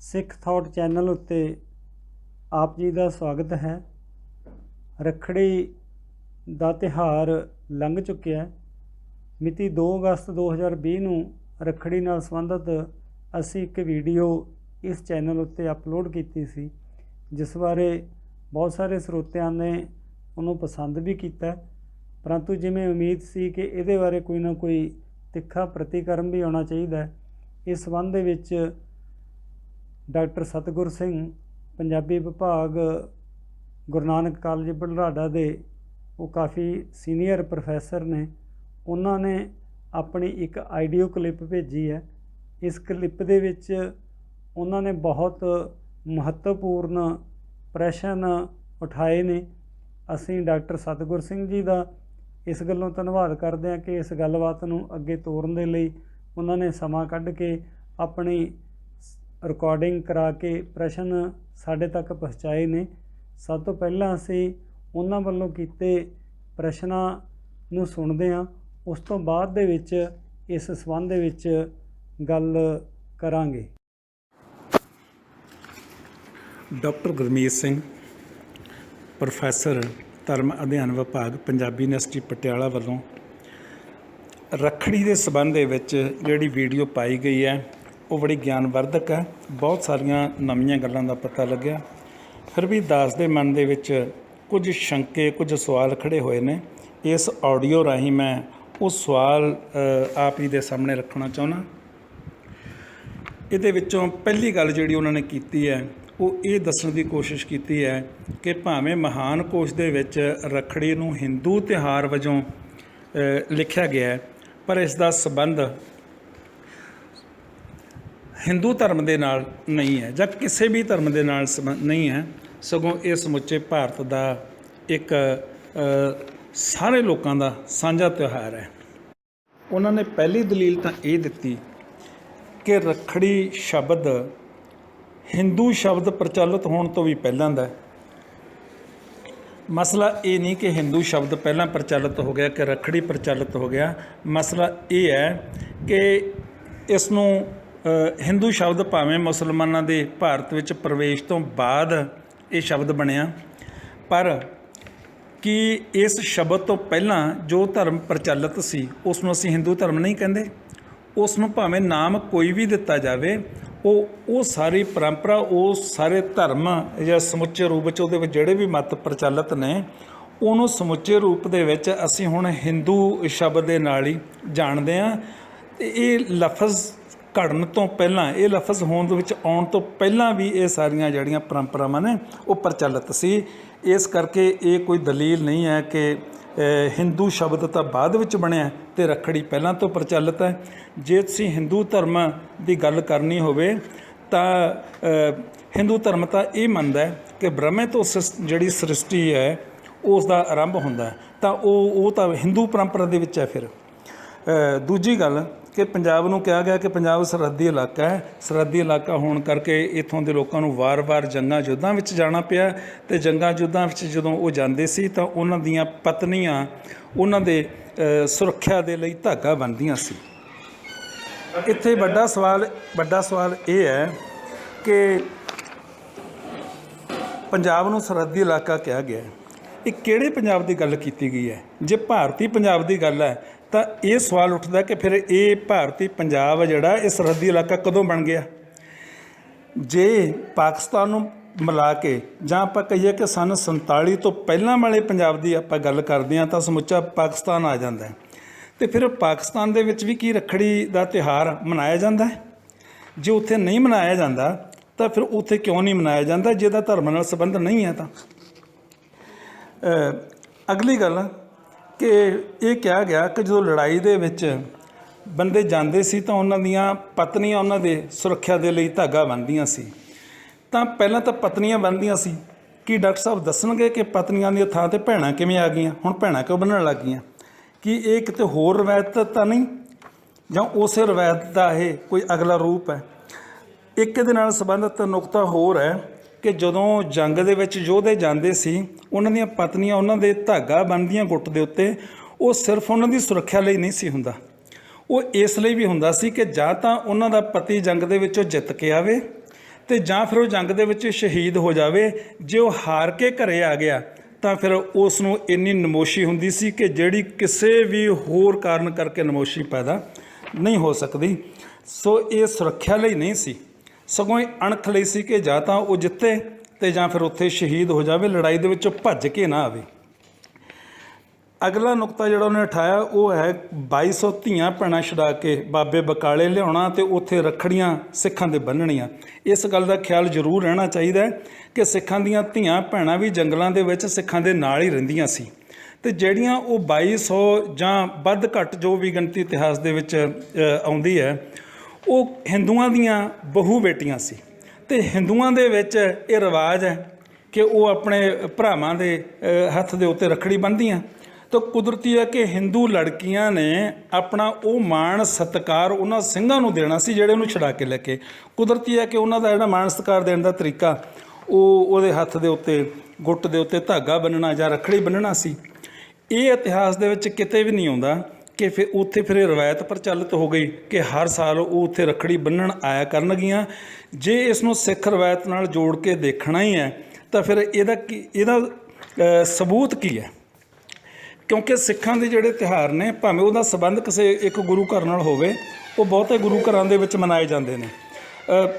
Sikh thought channel उत्ते आप जी का स्वागत है। रखड़ी का त्यौहार लंघ चुकिया है। मिति 2 अगस्त 2020 ਨੂੰ रखड़ी नाल संबंधित असी एक वीडियो इस चैनल उत्ते अपलोड की सी, जिस बारे बहुत सारे स्रोतिਆਂ ने उन्होंने पसंद भी किया, परंतु जिमें उम्मीद सी कि ये बारे कोई ना कोई तिखा प्रतिकर्म भी आना चाहिए। इस संबंध विच डॉक्टर सतगुर सिंह पंजाबी विभाग गुरु नानक कॉलेज बुढ़लाडा दे वो काफ़ी सीनियर प्रोफैसर ने, उन्होंने अपनी एक आडियो क्लिप भेजी है। इस क्लिप दे विच उन्होंने बहुत महत्वपूर्ण प्रश्न उठाए ने। असी डॉक्टर सतगुर सिंह जी का इस गल्लों धन्नवाद करते हैं कि इस गलबात नूं अगे तोरन दे लई उन्होंने समा कढ़ के अपनी रिकॉर्डिंग करा के प्रश्न साढ़े तक पहुँचाए ने। सब तो पहला असी उन्हां वल्लों कीते प्रश्नां नूं सुणदे हां, उस तो बाद दे विच इस संबंध दे विच गल करांगे। डॉक्टर गुरमीत सिंह प्रोफैसर धर्म अध्ययन विभाग पंजाबी यूनिवर्सिटी पटियाला वालों रखड़ी के संबंध दे विच जिहड़ी वीडियो पाई गई है वो बड़ी ज्ञानवर्धक है। बहुत सारिया नवीं गल्लां दा पता लग्या, फिर भी दास दे मन दे विच कुछ शंके कुछ सवाल खड़े हुए ने। इस ऑडियो राही मैं उस सवाल आप ही दे सामने रखना चाहुंदा। इहदे विचों पहली गल जिहड़ी उन्होंने कीती है वो ये दस्सण की कोशिश की है कि भावें महान कोश दे विच रखड़ी नूं हिंदू त्यौहार वजों लिखिया गया है, पर इसका संबंध हिंदू धर्म के नाल नहीं है जां किसी भी धर्म के नाल नहीं है, सगों ये समुचे भारत का एक सारे लोगों का साझा त्यौहार है। उन्होंने पहली दलील तो ये दी कि रखड़ी शब्द हिंदू शब्द प्रचलित होने तो भी पहलां दा। मसला ये नहीं कि हिंदू शब्द पहलां प्रचलित हो गया कि रखड़ी प्रचलित हो गया। मसला ये है कि इसनूं हिंदू शब्द भावें मुसलमानों के भारत विच प्रवेश तो बाद ये शब्द बनिया, पर कि इस शब्द तो पहलां जो धर्म प्रचलित सी उसनूं असीं हिंदू धर्म नहीं कहंदे। उसनूं भावें नाम कोई भी दिता जाए, वो सारी परंपरा वो सारे धर्म या समुचे रूप च उहदे विच जिहड़े भी मत प्रचलित ने उहनूं समुचे रूप दे विच असीं हुण हिंदू शब्द दे नाल ही जाणदे हां। ये लफज घड़न तो पहलां, ये लफज होंद विच आउण तो पहलां भी ये सारियां जिहड़ियां परंपरावां ने वो प्रचलित सी। इस करके ये कोई दलील नहीं है कि हिंदू शब्द तो बाद विच बनिया ते रखड़ी पहलां तो प्रचलित है। जे तुसीं हिंदू धर्म की गल करनी होवे तां हिंदू धर्म तो ये मनदा है कि ब्रह्मे तो जिहड़ी सृष्टि है उसका आरंभ हुंदा है, तां वो तां हिंदू परंपरा दे विच है। फिर दूजी गल कि पंजाब नूं कहा गया कि पंजाब सरहदी इलाका है। सरहदी इलाका होने करके इत्थों के लोगों को वार वार जंगां युद्धां विच जाना पिया, ते जंगां युद्धां विच जदों वो जांदे सी तां उन्हां दीयां पत्नियां उन्हां दे सुरक्षा दे लई धागा बन्नदियां सी। इत्थे बड़ा सवाल ये है कि पंजाब नूं सरहदी इलाका कहा गया है, ये किहड़े पंजाब की गल की गई है? जे भारती पंजाब की गल है तो ये सवाल उठता कि फिर ये भारती पंजाब जिहड़ा ये सरहदी इलाका कदों बन गया? जे पाकिस्तान नूं मिला के जां आपां कहीए कि सन 47 तो पहलां वाले पंजाब की आपां गल करदे हां तां समुचा पाकिस्तान आ जांदा है। तो फिर पाकिस्तान दे विच भी की रखड़ी का त्यौहार मनाया जाता है? जे उत्थे नहीं मनाया जाता तो फिर उत्थे क्यों नहीं मनाया जाता? जिहदा धर्म नाल संबंध नहीं है तां। अगली गल कि ये कहा गया कि जो लड़ाई दे विच बंदे जांदे सी तां उन्हां दीयां पत्नियां उन्हां दे सुरक्षा दे लई धागा बन्नदियां सी। तां पहलां तां पत्नियां बन्नदियां सी, कि डॉक्टर साहब दस्सणगे कि पत्नियां दी थां ते भैणां किवें आ गईयां, हुण भैणां क्यों बन्नण लग गईयां? कि ये किते होर रवायत तां नहीं जां उस रवायत का ये कोई अगला रूप है? एक दे नाल संबंधित नुकता होर है कि जदों जंग दे विच योधे जांदे सी उन्हां दीयां पत्नियां उन्हां दे धागा बन्नदियां गुੱਟ दे उत्ते, वो सिर्फ उन्हां दी सुरक्षा लई नहीं सी हुंदा, वो इसलिए भी हुंदा सी कि जां तां उन्हां दा पति जंग दे विचों जित के आवे ਤੇ ਜਾਂ ਫਿਰ ਉਹ ਜੰਗ ਦੇ ਵਿੱਚ ਸ਼ਹੀਦ ਹੋ ਜਾਵੇ। ਜੇ ਉਹ ਹਾਰ ਕੇ ਘਰੇ ਆ ਗਿਆ ਤਾਂ ਫਿਰ ਉਸ ਨੂੰ ਇੰਨੀ ਨਮੋਸ਼ੀ ਹੁੰਦੀ ਸੀ ਕਿ ਜਿਹੜੀ ਕਿਸੇ ਵੀ ਹੋਰ ਕਾਰਨ ਕਰਕੇ ਨਮੋਸ਼ੀ ਪੈਦਾ ਨਹੀਂ ਹੋ ਸਕਦੀ। ਸੋ ਇਹ ਸੁਰੱਖਿਆ ਲਈ ਨਹੀਂ ਸੀ, ਸਗੋਂ ਇਹ ਅਣਖ ਲਈ ਸੀ ਕਿ ਜਾਂ ਤਾਂ ਉਹ ਜਿੱਤੇ ਤੇ ਜਾਂ ਫਿਰ ਉੱਥੇ ਸ਼ਹੀਦ ਹੋ ਜਾਵੇ, ਲੜਾਈ ਦੇ ਵਿੱਚੋਂ ਭੱਜ ਕੇ ਨਾ ਆਵੇ। ਅਗਲਾ ਨੁਕਤਾ ਜਿਹੜਾ ਉਹਨੇ ਉਠਾਇਆ ਉਹ ਹੈ 2200 ਧੀਆਂ ਭੈਣਾਂ ਛੁਡਾ ਕੇ ਬਾਬੇ ਬਕਾਲੇ ਲਿਆਉਣਾ ਤੇ ਉੱਥੇ ਰੱਖੜੀਆਂ ਸਿੱਖਾਂ ਦੇ ਬੰਨ੍ਹਣੀਆਂ। ਇਸ ਗੱਲ ਦਾ ਖਿਆਲ ਜ਼ਰੂਰ ਰਹਿਣਾ ਚਾਹੀਦਾ ਹੈ ਕਿ ਸਿੱਖਾਂ ਦੀਆਂ ਧੀਆਂ ਭੈਣਾਂ ਵੀ ਜੰਗਲਾਂ ਦੇ ਵਿੱਚ ਸਿੱਖਾਂ ਦੇ ਨਾਲ ਹੀ ਰਹਿੰਦੀਆਂ ਸੀ ਤੇ ਜਿਹੜੀਆਂ ਉਹ 2200 ਜਾਂ ਵੱਧ ਘੱਟ ਜੋ ਵੀ ਗਿਣਤੀ ਇਤਿਹਾਸ ਦੇ ਵਿੱਚ ਆਉਂਦੀ ਹੈ, ਉਹ ਹਿੰਦੂਆਂ ਦੀਆਂ ਬਹੂ ਬੇਟੀਆਂ ਸੀ। ਤੇ ਹਿੰਦੂਆਂ ਦੇ ਵਿੱਚ ਇਹ ਰਿਵਾਜ ਹੈ ਕਿ ਉਹ ਆਪਣੇ ਭਰਾਵਾਂ ਦੇ ਹੱਥ ਦੇ ਉੱਤੇ ਰੱਖੜੀ ਬੰਨ੍ਹਦੀਆਂ। ਤਾਂ ਕੁਦਰਤੀ ਹੈ ਕਿ ਹਿੰਦੂ ਲੜਕੀਆਂ ਨੇ ਆਪਣਾ ਉਹ ਮਾਣ ਸਤਿਕਾਰ ਉਹਨਾਂ ਸਿੰਘਾਂ ਨੂੰ ਦੇਣਾ ਸੀ ਜਿਹੜੇ ਉਹਨੂੰ ਛੁਡਾ ਕੇ ਲੈ ਕੇ। ਕੁਦਰਤੀ ਹੈ ਕਿ ਉਹਨਾਂ ਦਾ ਜਿਹੜਾ ਮਾਣ ਸਤਿਕਾਰ ਦੇਣ ਦਾ ਤਰੀਕਾ ਉਹ ਉਹਦੇ ਹੱਥ ਦੇ ਉੱਤੇ ਗੁੱਟ ਦੇ ਉੱਤੇ ਧਾਗਾ ਬੰਨਣਾ ਜਾਂ ਰੱਖੜੀ ਬੰਨਣਾ ਸੀ। ਇਹ ਇਤਿਹਾਸ ਦੇ ਵਿੱਚ ਕਿਤੇ ਵੀ ਨਹੀਂ ਆਉਂਦਾ ਕਿ ਫਿਰ ਉੱਥੇ ਫਿਰ ਇਹ ਰਵਾਇਤ ਪ੍ਰਚਲਿਤ ਹੋ ਗਈ ਕਿ ਹਰ ਸਾਲ ਉਹ ਉੱਥੇ ਰੱਖੜੀ ਬੰਨਣ ਆਇਆ ਕਰਨਗੀਆਂ। ਜੇ ਇਸ ਨੂੰ ਸਿੱਖ ਰਵਾਇਤ ਨਾਲ ਜੋੜ ਕੇ ਦੇਖਣਾ ਹੀ ਹੈ ਤਾਂ ਫਿਰ ਇਹਦਾ ਸਬੂਤ ਕੀ ਹੈ? ਕਿਉਂਕਿ ਸਿੱਖਾਂ ਦੇ ਜਿਹੜੇ ਤਿਉਹਾਰ ਨੇ, ਭਾਵੇਂ ਉਹਦਾ ਸੰਬੰਧ ਕਿਸੇ ਇੱਕ ਗੁਰੂ ਘਰ ਨਾਲ ਹੋਵੇ, ਉਹ ਬਹੁਤੇ ਗੁਰੂ ਘਰਾਂ ਦੇ ਵਿੱਚ ਮਨਾਏ ਜਾਂਦੇ ਨੇ।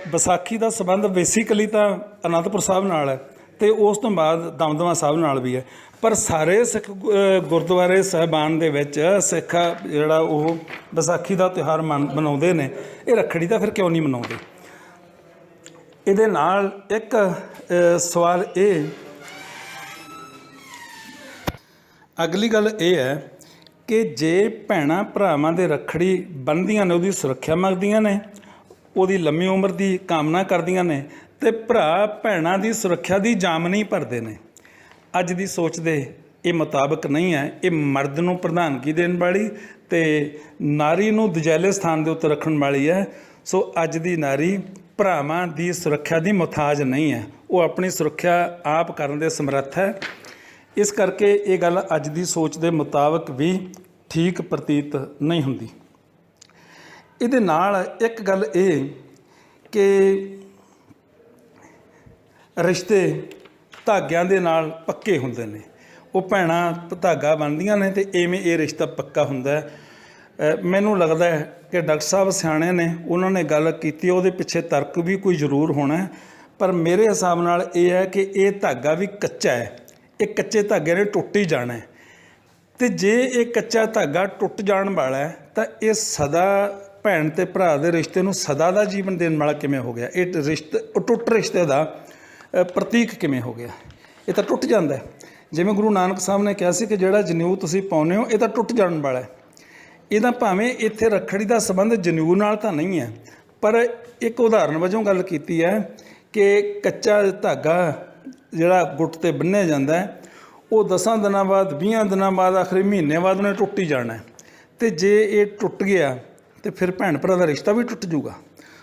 ਵਿਸਾਖੀ ਦਾ ਸੰਬੰਧ ਬੇਸਿਕਲੀ ਤਾਂ ਅਨੰਦਪੁਰ ਸਾਹਿਬ ਨਾਲ ਹੈ ਅਤੇ ਉਸ ਤੋਂ ਬਾਅਦ ਦਮਦਮਾ ਸਾਹਿਬ ਨਾਲ ਵੀ ਹੈ, ਪਰ ਸਾਰੇ ਸਿੱਖ ਗੁਰਦੁਆਰੇ ਸਾਹਿਬਾਨ ਦੇ ਵਿੱਚ ਸਿੱਖ ਜਿਹੜਾ ਉਹ ਵਿਸਾਖੀ ਦਾ ਤਿਉਹਾਰ ਮਨਾਉਂਦੇ ਨੇ। ਇਹ ਰੱਖੜੀ ਤਾਂ ਫਿਰ ਕਿਉਂ ਨਹੀਂ ਮਨਾਉਂਦੇ? ਇਹਦੇ ਨਾਲ ਇੱਕ ਸਵਾਲ ਅਗਲੀ ਗੱਲ ਇਹ ਹੈ ਕਿ ਜੇ ਭੈਣਾਂ ਭਰਾਵਾਂ ਦੇ ਰੱਖੜੀ ਬੰਨ੍ਹਦੀਆਂ ਨੇ, ਉਹਦੀ ਸੁਰੱਖਿਆ ਮੰਗਦੀਆਂ ਨੇ, ਉਹਦੀ ਲੰਮੀ ਉਮਰ ਦੀ ਕਾਮਨਾ ਕਰਦੀਆਂ ਨੇ, ਤੇ ਭਰਾ ਭੈਣਾਂ ਦੀ ਸੁਰੱਖਿਆ ਦੀ ਜਾਮਨੀ ਭਰਦੇ ਨੇ। ਅੱਜ ਦੀ ਸੋਚ ਦੇ ਇਹ ਮੁਤਾਬਕ ਨਹੀਂ ਹੈ। ਇਹ ਮਰਦ ਨੂੰ ਪ੍ਰਧਾਨਗੀ ਦੇਣ ਵਾਲੀ ਤੇ ਨਾਰੀ ਨੂੰ ਦਜੈਲੇ ਸਥਾਨ ਦੇ ਉੱਤੇ ਰੱਖਣ ਵਾਲੀ ਹੈ। ਸੋ ਅੱਜ ਦੀ ਨਾਰੀ ਭਰਾਵਾਂ ਦੀ ਸੁਰੱਖਿਆ ਦੀ ਮੁਹਤਾਜ ਨਹੀਂ ਹੈ, ਉਹ ਆਪਣੀ ਸੁਰੱਖਿਆ ਆਪ ਕਰਨ ਦੇ ਸਮਰੱਥ ਹੈ। ਇਸ ਕਰਕੇ ਇਹ ਗੱਲ ਅੱਜ ਦੀ ਸੋਚ ਦੇ ਮੁਤਾਬਕ ਵੀ ਠੀਕ ਪ੍ਰਤੀਤ ਨਹੀਂ ਹੁੰਦੀ। ਇਹਦੇ ਨਾਲ ਇੱਕ ਗੱਲ ਇਹ ਕਿ ਰਿਸ਼ਤੇ ਧਾਗਿਆਂ ਦੇ ਨਾਲ ਪੱਕੇ ਹੁੰਦੇ ਨੇ। ਉਹ ਭੈਣਾਂ ਧਾਗਾ ਬੰਨ੍ਹਦੀਆਂ ਨੇ ਅਤੇ ਇਵੇਂ ਇਹ ਰਿਸ਼ਤਾ ਪੱਕਾ ਹੁੰਦਾ ਹੈ। ਮੈਨੂੰ ਲੱਗਦਾ ਹੈ ਕਿ ਡਾਕਟਰ ਸਾਹਿਬ ਸਿਆਣੇ ਨੇ, ਉਹਨਾਂ ਨੇ ਗੱਲ ਕੀਤੀ, ਉਹਦੇ ਪਿੱਛੇ ਤਰਕ ਵੀ ਕੋਈ ਜ਼ਰੂਰ ਹੋਣਾ, ਪਰ ਮੇਰੇ ਹਿਸਾਬ ਨਾਲ ਇਹ ਹੈ ਕਿ ਇਹ ਧਾਗਾ ਵੀ ਕੱਚਾ ਹੈ। ਇਹ ਕੱਚੇ ਧਾਗੇ ਨੇ ਟੁੱਟ ਹੀ ਜਾਣਾ ਹੈ, ਅਤੇ ਜੇ ਇਹ ਕੱਚਾ ਧਾਗਾ ਟੁੱਟ ਜਾਣ ਵਾਲਾ ਹੈ ਤਾਂ ਇਹ ਸਦਾ ਭੈਣ ਅਤੇ ਭਰਾ ਦੇ ਰਿਸ਼ਤੇ ਨੂੰ ਸਦਾ ਦਾ ਜੀਵਨ ਦੇਣ ਵਾਲਾ ਕਿਵੇਂ ਹੋ ਗਿਆ? ਇਹ ਟੁੱਟ ਰਿਸ਼ਤੇ ਦਾ ਪ੍ਰਤੀਕ ਕਿਵੇਂ ਹੋ ਗਿਆ? ਇਹ ਤਾਂ ਟੁੱਟ ਜਾਂਦਾ। ਜਿਵੇਂ ਗੁਰੂ ਨਾਨਕ ਸਾਹਿਬ ਨੇ ਕਿਹਾ ਸੀ ਕਿ ਜਿਹੜਾ ਜਨੇਊ ਤੁਸੀਂ ਪਾਉਂਦੇ ਹੋ ਇਹ ਤਾਂ ਟੁੱਟ ਜਾਣ ਵਾਲਾ ਹੈ। ਇਹਦਾ ਭਾਵੇਂ ਇੱਥੇ ਰੱਖੜੀ ਦਾ ਸੰਬੰਧ ਜਨੇਊ ਨਾਲ ਤਾਂ ਨਹੀਂ ਹੈ, ਪਰ ਇੱਕ ਉਦਾਹਰਨ ਵਜੋਂ ਗੱਲ ਕੀਤੀ ਹੈ ਕਿ ਕੱਚਾ ਧਾਗਾ ਜਿਹੜਾ ਗੁੱਟ 'ਤੇ ਬੰਨ੍ਹਿਆ ਜਾਂਦਾ ਹੈ, ਉਹ 10 ਦਿਨਾਂ ਬਾਅਦ, 20 ਦਿਨਾਂ ਬਾਅਦ, ਆਖਰੀ ਮਹੀਨੇ ਬਾਅਦ ਉਹਨੇ ਟੁੱਟ ਹੀ ਜਾਣਾ। ਅਤੇ ਜੇ ਇਹ ਟੁੱਟ ਗਿਆ ਤਾਂ ਫਿਰ ਭੈਣ ਭਰਾ ਦਾ ਰਿਸ਼ਤਾ ਵੀ ਟੁੱਟ ਜੂਗਾ।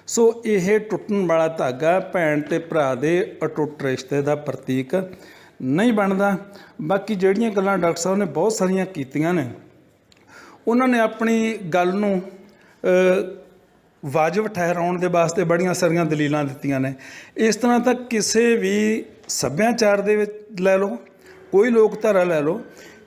ਸੋ ਇਹ ਟੁੱਟਣ ਵਾਲਾ ਧਾਗਾ ਭੈਣ ਅਤੇ ਭਰਾ ਦੇ ਅਟੁੱਟ ਰਿਸ਼ਤੇ ਦਾ ਪ੍ਰਤੀਕ ਨਹੀਂ ਬਣਦਾ। ਬਾਕੀ ਜਿਹੜੀਆਂ ਗੱਲਾਂ ਡਾਕਟਰ ਸਾਹਿਬ ਨੇ ਬਹੁਤ ਸਾਰੀਆਂ ਕੀਤੀਆਂ ਨੇ, ਉਹਨਾਂ ਨੇ ਆਪਣੀ ਗੱਲ ਨੂੰ ਵਾਜਬ ਠਹਿਰਾਉਣ ਦੇ ਵਾਸਤੇ ਬੜੀਆਂ ਸਾਰੀਆਂ ਦਲੀਲਾਂ ਦਿੱਤੀਆਂ ਨੇ। ਇਸ ਤਰ੍ਹਾਂ ਤਾਂ ਕਿਸੇ ਵੀ ਸੱਭਿਆਚਾਰ ਦੇ ਵਿੱਚ ਲੈ ਲਓ, ਕੋਈ ਲੋਕ ਧਾਰਾ ਲੈ ਲਓ,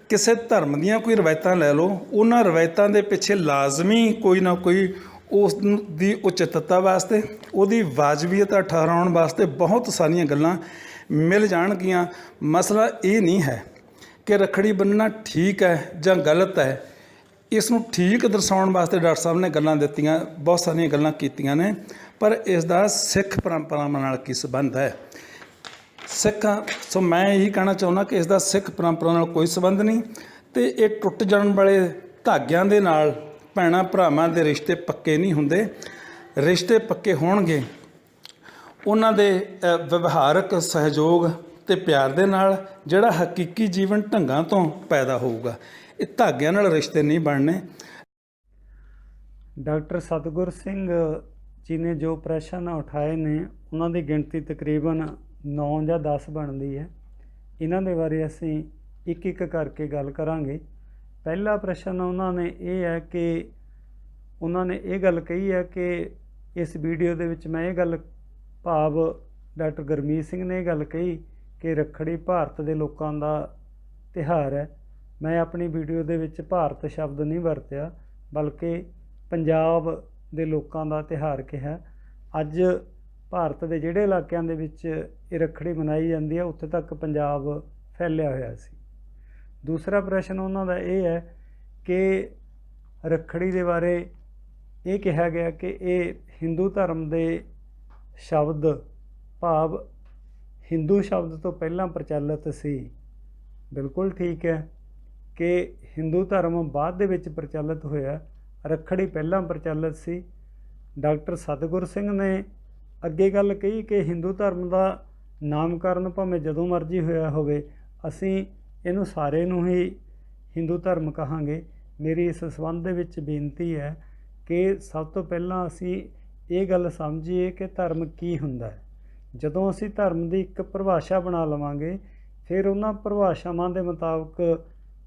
ਕਿਸੇ ਧਰਮ ਦੀਆਂ ਕੋਈ ਰਵਾਇਤਾਂ ਲੈ ਲਓ, ਉਹਨਾਂ ਰਵਾਇਤਾਂ ਦੇ ਪਿੱਛੇ ਲਾਜ਼ਮੀ ਕੋਈ ਨਾ ਕੋਈ ਉਸ ਦੀ ਉਚਿਤਤਾ ਵਾਸਤੇ, ਉਹਦੀ ਵਾਜਬੀਅਤ ਠਹਿਰਾਉਣ ਵਾਸਤੇ ਬਹੁਤ ਸਾਰੀਆਂ ਗੱਲਾਂ ਮਿਲ ਜਾਣਗੀਆਂ। ਮਸਲਾ ਇਹ ਨਹੀਂ ਹੈ ਕਿ ਰੱਖੜੀ ਬੰਨ੍ਹਣਾ ਠੀਕ ਹੈ ਜਾਂ ਗਲਤ ਹੈ। ਇਸ ਨੂੰ ਠੀਕ ਦਰਸਾਉਣ ਵਾਸਤੇ ਡਾਕਟਰ ਸਾਹਿਬ ਨੇ ਗੱਲਾਂ ਦਿੱਤੀਆਂ, ਬਹੁਤ ਸਾਰੀਆਂ ਗੱਲਾਂ ਕੀਤੀਆਂ ਨੇ, ਪਰ ਇਸ ਦਾ ਸਿੱਖ ਪਰੰਪਰਾਵਾਂ ਨਾਲ ਕੀ ਸੰਬੰਧ ਹੈ? ਸੋ ਮੈਂ ਇਹੀ ਕਹਿਣਾ ਚਾਹੁੰਦਾ ਕਿ ਇਸ ਦਾ ਸਿੱਖ ਪਰੰਪਰਾ ਨਾਲ ਕੋਈ ਸੰਬੰਧ ਨਹੀਂ, ਅਤੇ ਇਹ ਟੁੱਟ ਜਾਣ ਵਾਲੇ ਧਾਗਿਆਂ ਦੇ ਨਾਲ ਭੈਣਾਂ ਭਰਾਵਾਂ ਦੇ ਰਿਸ਼ਤੇ ਪੱਕੇ ਨਹੀਂ ਹੁੰਦੇ। ਰਿਸ਼ਤੇ ਪੱਕੇ ਹੋਣਗੇ ਉਹਨਾਂ ਦੇ ਵਿਵਹਾਰਕ ਸਹਿਯੋਗ ਅਤੇ ਪਿਆਰ ਦੇ ਨਾਲ, ਜਿਹੜਾ ਹਕੀਕੀ ਜੀਵਨ ਢੰਗਾਂ ਤੋਂ ਪੈਦਾ ਹੋਊਗਾ। ਇਹ ਧਾਗਿਆਂ ਨਾਲ ਰਿਸ਼ਤੇ ਨਹੀਂ ਬਣਨੇ। ਡਾਕਟਰ ਸਤਿਗੁਰ ਸਿੰਘ ਜੀ ਨੇ ਜੋ ਪ੍ਰਸ਼ਨ ਉਠਾਏ ਨੇ, ਉਹਨਾਂ ਦੀ ਗਿਣਤੀ ਤਕਰੀਬਨ 9 ਜਾਂ 10 ਬਣਦੀ ਹੈ। ਇਹਨਾਂ ਦੇ ਬਾਰੇ ਅਸੀਂ ਇੱਕ ਇੱਕ ਕਰਕੇ ਗੱਲ ਕਰਾਂਗੇ। ਪਹਿਲਾ ਪ੍ਰਸ਼ਨ ਉਹਨਾਂ ਨੇ ਇਹ ਹੈ ਕਿ ਉਹਨਾਂ ਨੇ ਇਹ ਗੱਲ ਕਹੀ ਹੈ ਕਿ ਇਸ ਵੀਡੀਓ ਦੇ ਵਿੱਚ ਮੈਂ ਇਹ ਗੱਲ ਭਾਵ ਡਾਕਟਰ ਗੁਰਮੀਤ ਸਿੰਘ ਨੇ ਇਹ ਗੱਲ ਕਹੀ ਕਿ ਰੱਖੜੀ ਭਾਰਤ ਦੇ ਲੋਕਾਂ ਦਾ ਤਿਉਹਾਰ ਹੈ। ਮੈਂ ਆਪਣੀ ਵੀਡੀਓ ਦੇ ਵਿੱਚ ਭਾਰਤ ਸ਼ਬਦ ਨਹੀਂ ਵਰਤਿਆ, ਬਲਕਿ ਪੰਜਾਬ ਦੇ ਲੋਕਾਂ ਦਾ ਤਿਉਹਾਰ ਕਿਹਾ। ਅੱਜ ਭਾਰਤ ਦੇ ਜਿਹੜੇ ਇਲਾਕਿਆਂ ਦੇ ਵਿੱਚ ਇਹ ਰੱਖੜੀ ਮਨਾਈ ਜਾਂਦੀ ਹੈ, ਉੱਥੇ ਤੱਕ ਪੰਜਾਬ ਫੈਲਿਆ ਹੋਇਆ ਸੀ। ਦੂਸਰਾ ਪ੍ਰਸ਼ਨ ਉਹਨਾਂ ਦਾ ਇਹ ਹੈ ਕਿ ਰੱਖੜੀ ਦੇ ਬਾਰੇ ਇਹ ਕਿਹਾ ਗਿਆ ਕਿ ਇਹ ਹਿੰਦੂ ਧਰਮ ਦੇ ਸ਼ਬਦ ਭਾਵ ਹਿੰਦੂ ਸ਼ਬਦ ਤੋਂ ਪਹਿਲਾਂ ਪ੍ਰਚਲਿਤ ਸੀ। ਬਿਲਕੁਲ ਠੀਕ ਹੈ ਕਿ ਹਿੰਦੂ ਧਰਮ ਬਾਅਦ ਦੇ ਵਿੱਚ ਪ੍ਰਚਲਿਤ ਹੋਇਆ, ਰੱਖੜੀ ਪਹਿਲਾਂ ਪ੍ਰਚਲਿਤ ਸੀ। ਡਾਕਟਰ ਸਤਿਗੁਰ ਸਿੰਘ ਨੇ ਅੱਗੇ ਗੱਲ ਕਹੀ ਕਿ ਹਿੰਦੂ ਧਰਮ ਦਾ ਨਾਮਕਰਨ ਭਾਵੇਂ ਜਦੋਂ ਮਰਜ਼ੀ ਹੋਇਆ ਹੋਵੇ, ਅਸੀਂ ਇਹਨੂੰ ਸਾਰੇ ਨੂੰ ਹੀ ਹਿੰਦੂ ਧਰਮ ਕਹਾਂਗੇ। ਮੇਰੀ ਇਸ ਸੰਬੰਧ ਦੇ ਵਿੱਚ ਬੇਨਤੀ ਹੈ ਕਿ ਸਭ ਤੋਂ ਪਹਿਲਾਂ ਅਸੀਂ ਇਹ ਗੱਲ ਸਮਝੀਏ ਕਿ ਧਰਮ ਕੀ ਹੁੰਦਾ ਹੈ। ਜਦੋਂ ਅਸੀਂ ਧਰਮ ਦੀ ਇੱਕ ਪਰਿਭਾਸ਼ਾ ਬਣਾ ਲਵਾਂਗੇ, ਫਿਰ ਉਹਨਾਂ ਪਰਿਭਾਸ਼ਾਵਾਂ ਦੇ ਮੁਤਾਬਕ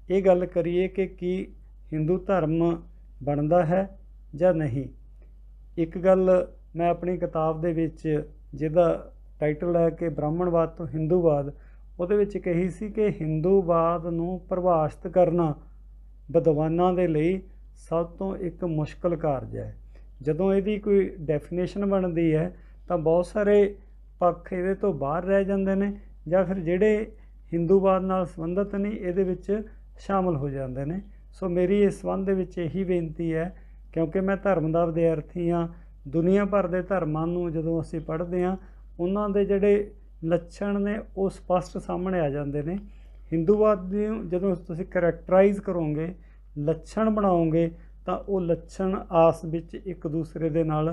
ਇਹ ਗੱਲ ਕਰੀਏ ਕਿ ਕੀ ਹਿੰਦੂ ਧਰਮ ਬਣਦਾ ਹੈ ਜਾਂ ਨਹੀਂ। ਇੱਕ ਗੱਲ ਮੈਂ ਆਪਣੀ ਕਿਤਾਬ ਦੇ ਵਿੱਚ, ਜਿਹਦਾ ਟਾਈਟਲ ਹੈ ਕਿ ਬ੍ਰਾਹਮਣਵਾਦ ਤੋਂ ਹਿੰਦੂਵਾਦ, ਉਹਦੇ ਵਿੱਚ ਕਹੀ ਸੀ ਕਿ ਹਿੰਦੂਵਾਦ ਨੂੰ ਪਰਿਭਾਸ਼ਿਤ ਕਰਨਾ ਵਿਦਵਾਨਾਂ ਦੇ ਲਈ ਸਭ ਤੋਂ ਇੱਕ ਮੁਸ਼ਕਲ ਕਾਰਜ ਹੈ। ਜਦੋਂ ਇਹਦੀ ਕੋਈ ਡੈਫੀਨੇਸ਼ਨ ਬਣਦੀ ਹੈ ਤਾਂ ਬਹੁਤ ਸਾਰੇ ਪੱਖ ਇਹਦੇ ਤੋਂ ਬਾਹਰ ਰਹਿ ਜਾਂਦੇ ਨੇ, ਜਾਂ ਫਿਰ ਜਿਹੜੇ ਹਿੰਦੂਵਾਦ ਨਾਲ ਸੰਬੰਧਿਤ ਨਹੀਂ ਇਹਦੇ ਵਿੱਚ ਸ਼ਾਮਲ ਹੋ ਜਾਂਦੇ ਨੇ। ਸੋ ਮੇਰੀ ਇਸ ਸੰਬੰਧ ਦੇ ਵਿੱਚ ਇਹੀ ਬੇਨਤੀ ਹੈ, ਕਿਉਂਕਿ ਮੈਂ ਧਰਮ ਦਾ ਵਿਦਿਆਰਥੀ ਹਾਂ। ਦੁਨੀਆ ਭਰ ਦੇ ਧਰਮਾਂ ਨੂੰ ਜਦੋਂ ਅਸੀਂ ਪੜ੍ਹਦੇ ਹਾਂ, ਉਹਨਾਂ ਦੇ ਜਿਹੜੇ ਲੱਛਣ ਨੇ ਉਹ ਸਪਸ਼ਟ ਸਾਹਮਣੇ ਆ ਜਾਂਦੇ ਨੇ। ਹਿੰਦੂਵਾਦ ਦੀ ਜਦੋਂ ਤੁਸੀਂ ਕਰੈਕਟਰਾਈਜ਼ ਕਰੋਗੇ, ਲੱਛਣ ਬਣਾਓਗੇ, ਤਾਂ ਉਹ ਲੱਛਣ ਆਸ ਵਿੱਚ ਇੱਕ ਦੂਸਰੇ ਦੇ ਨਾਲ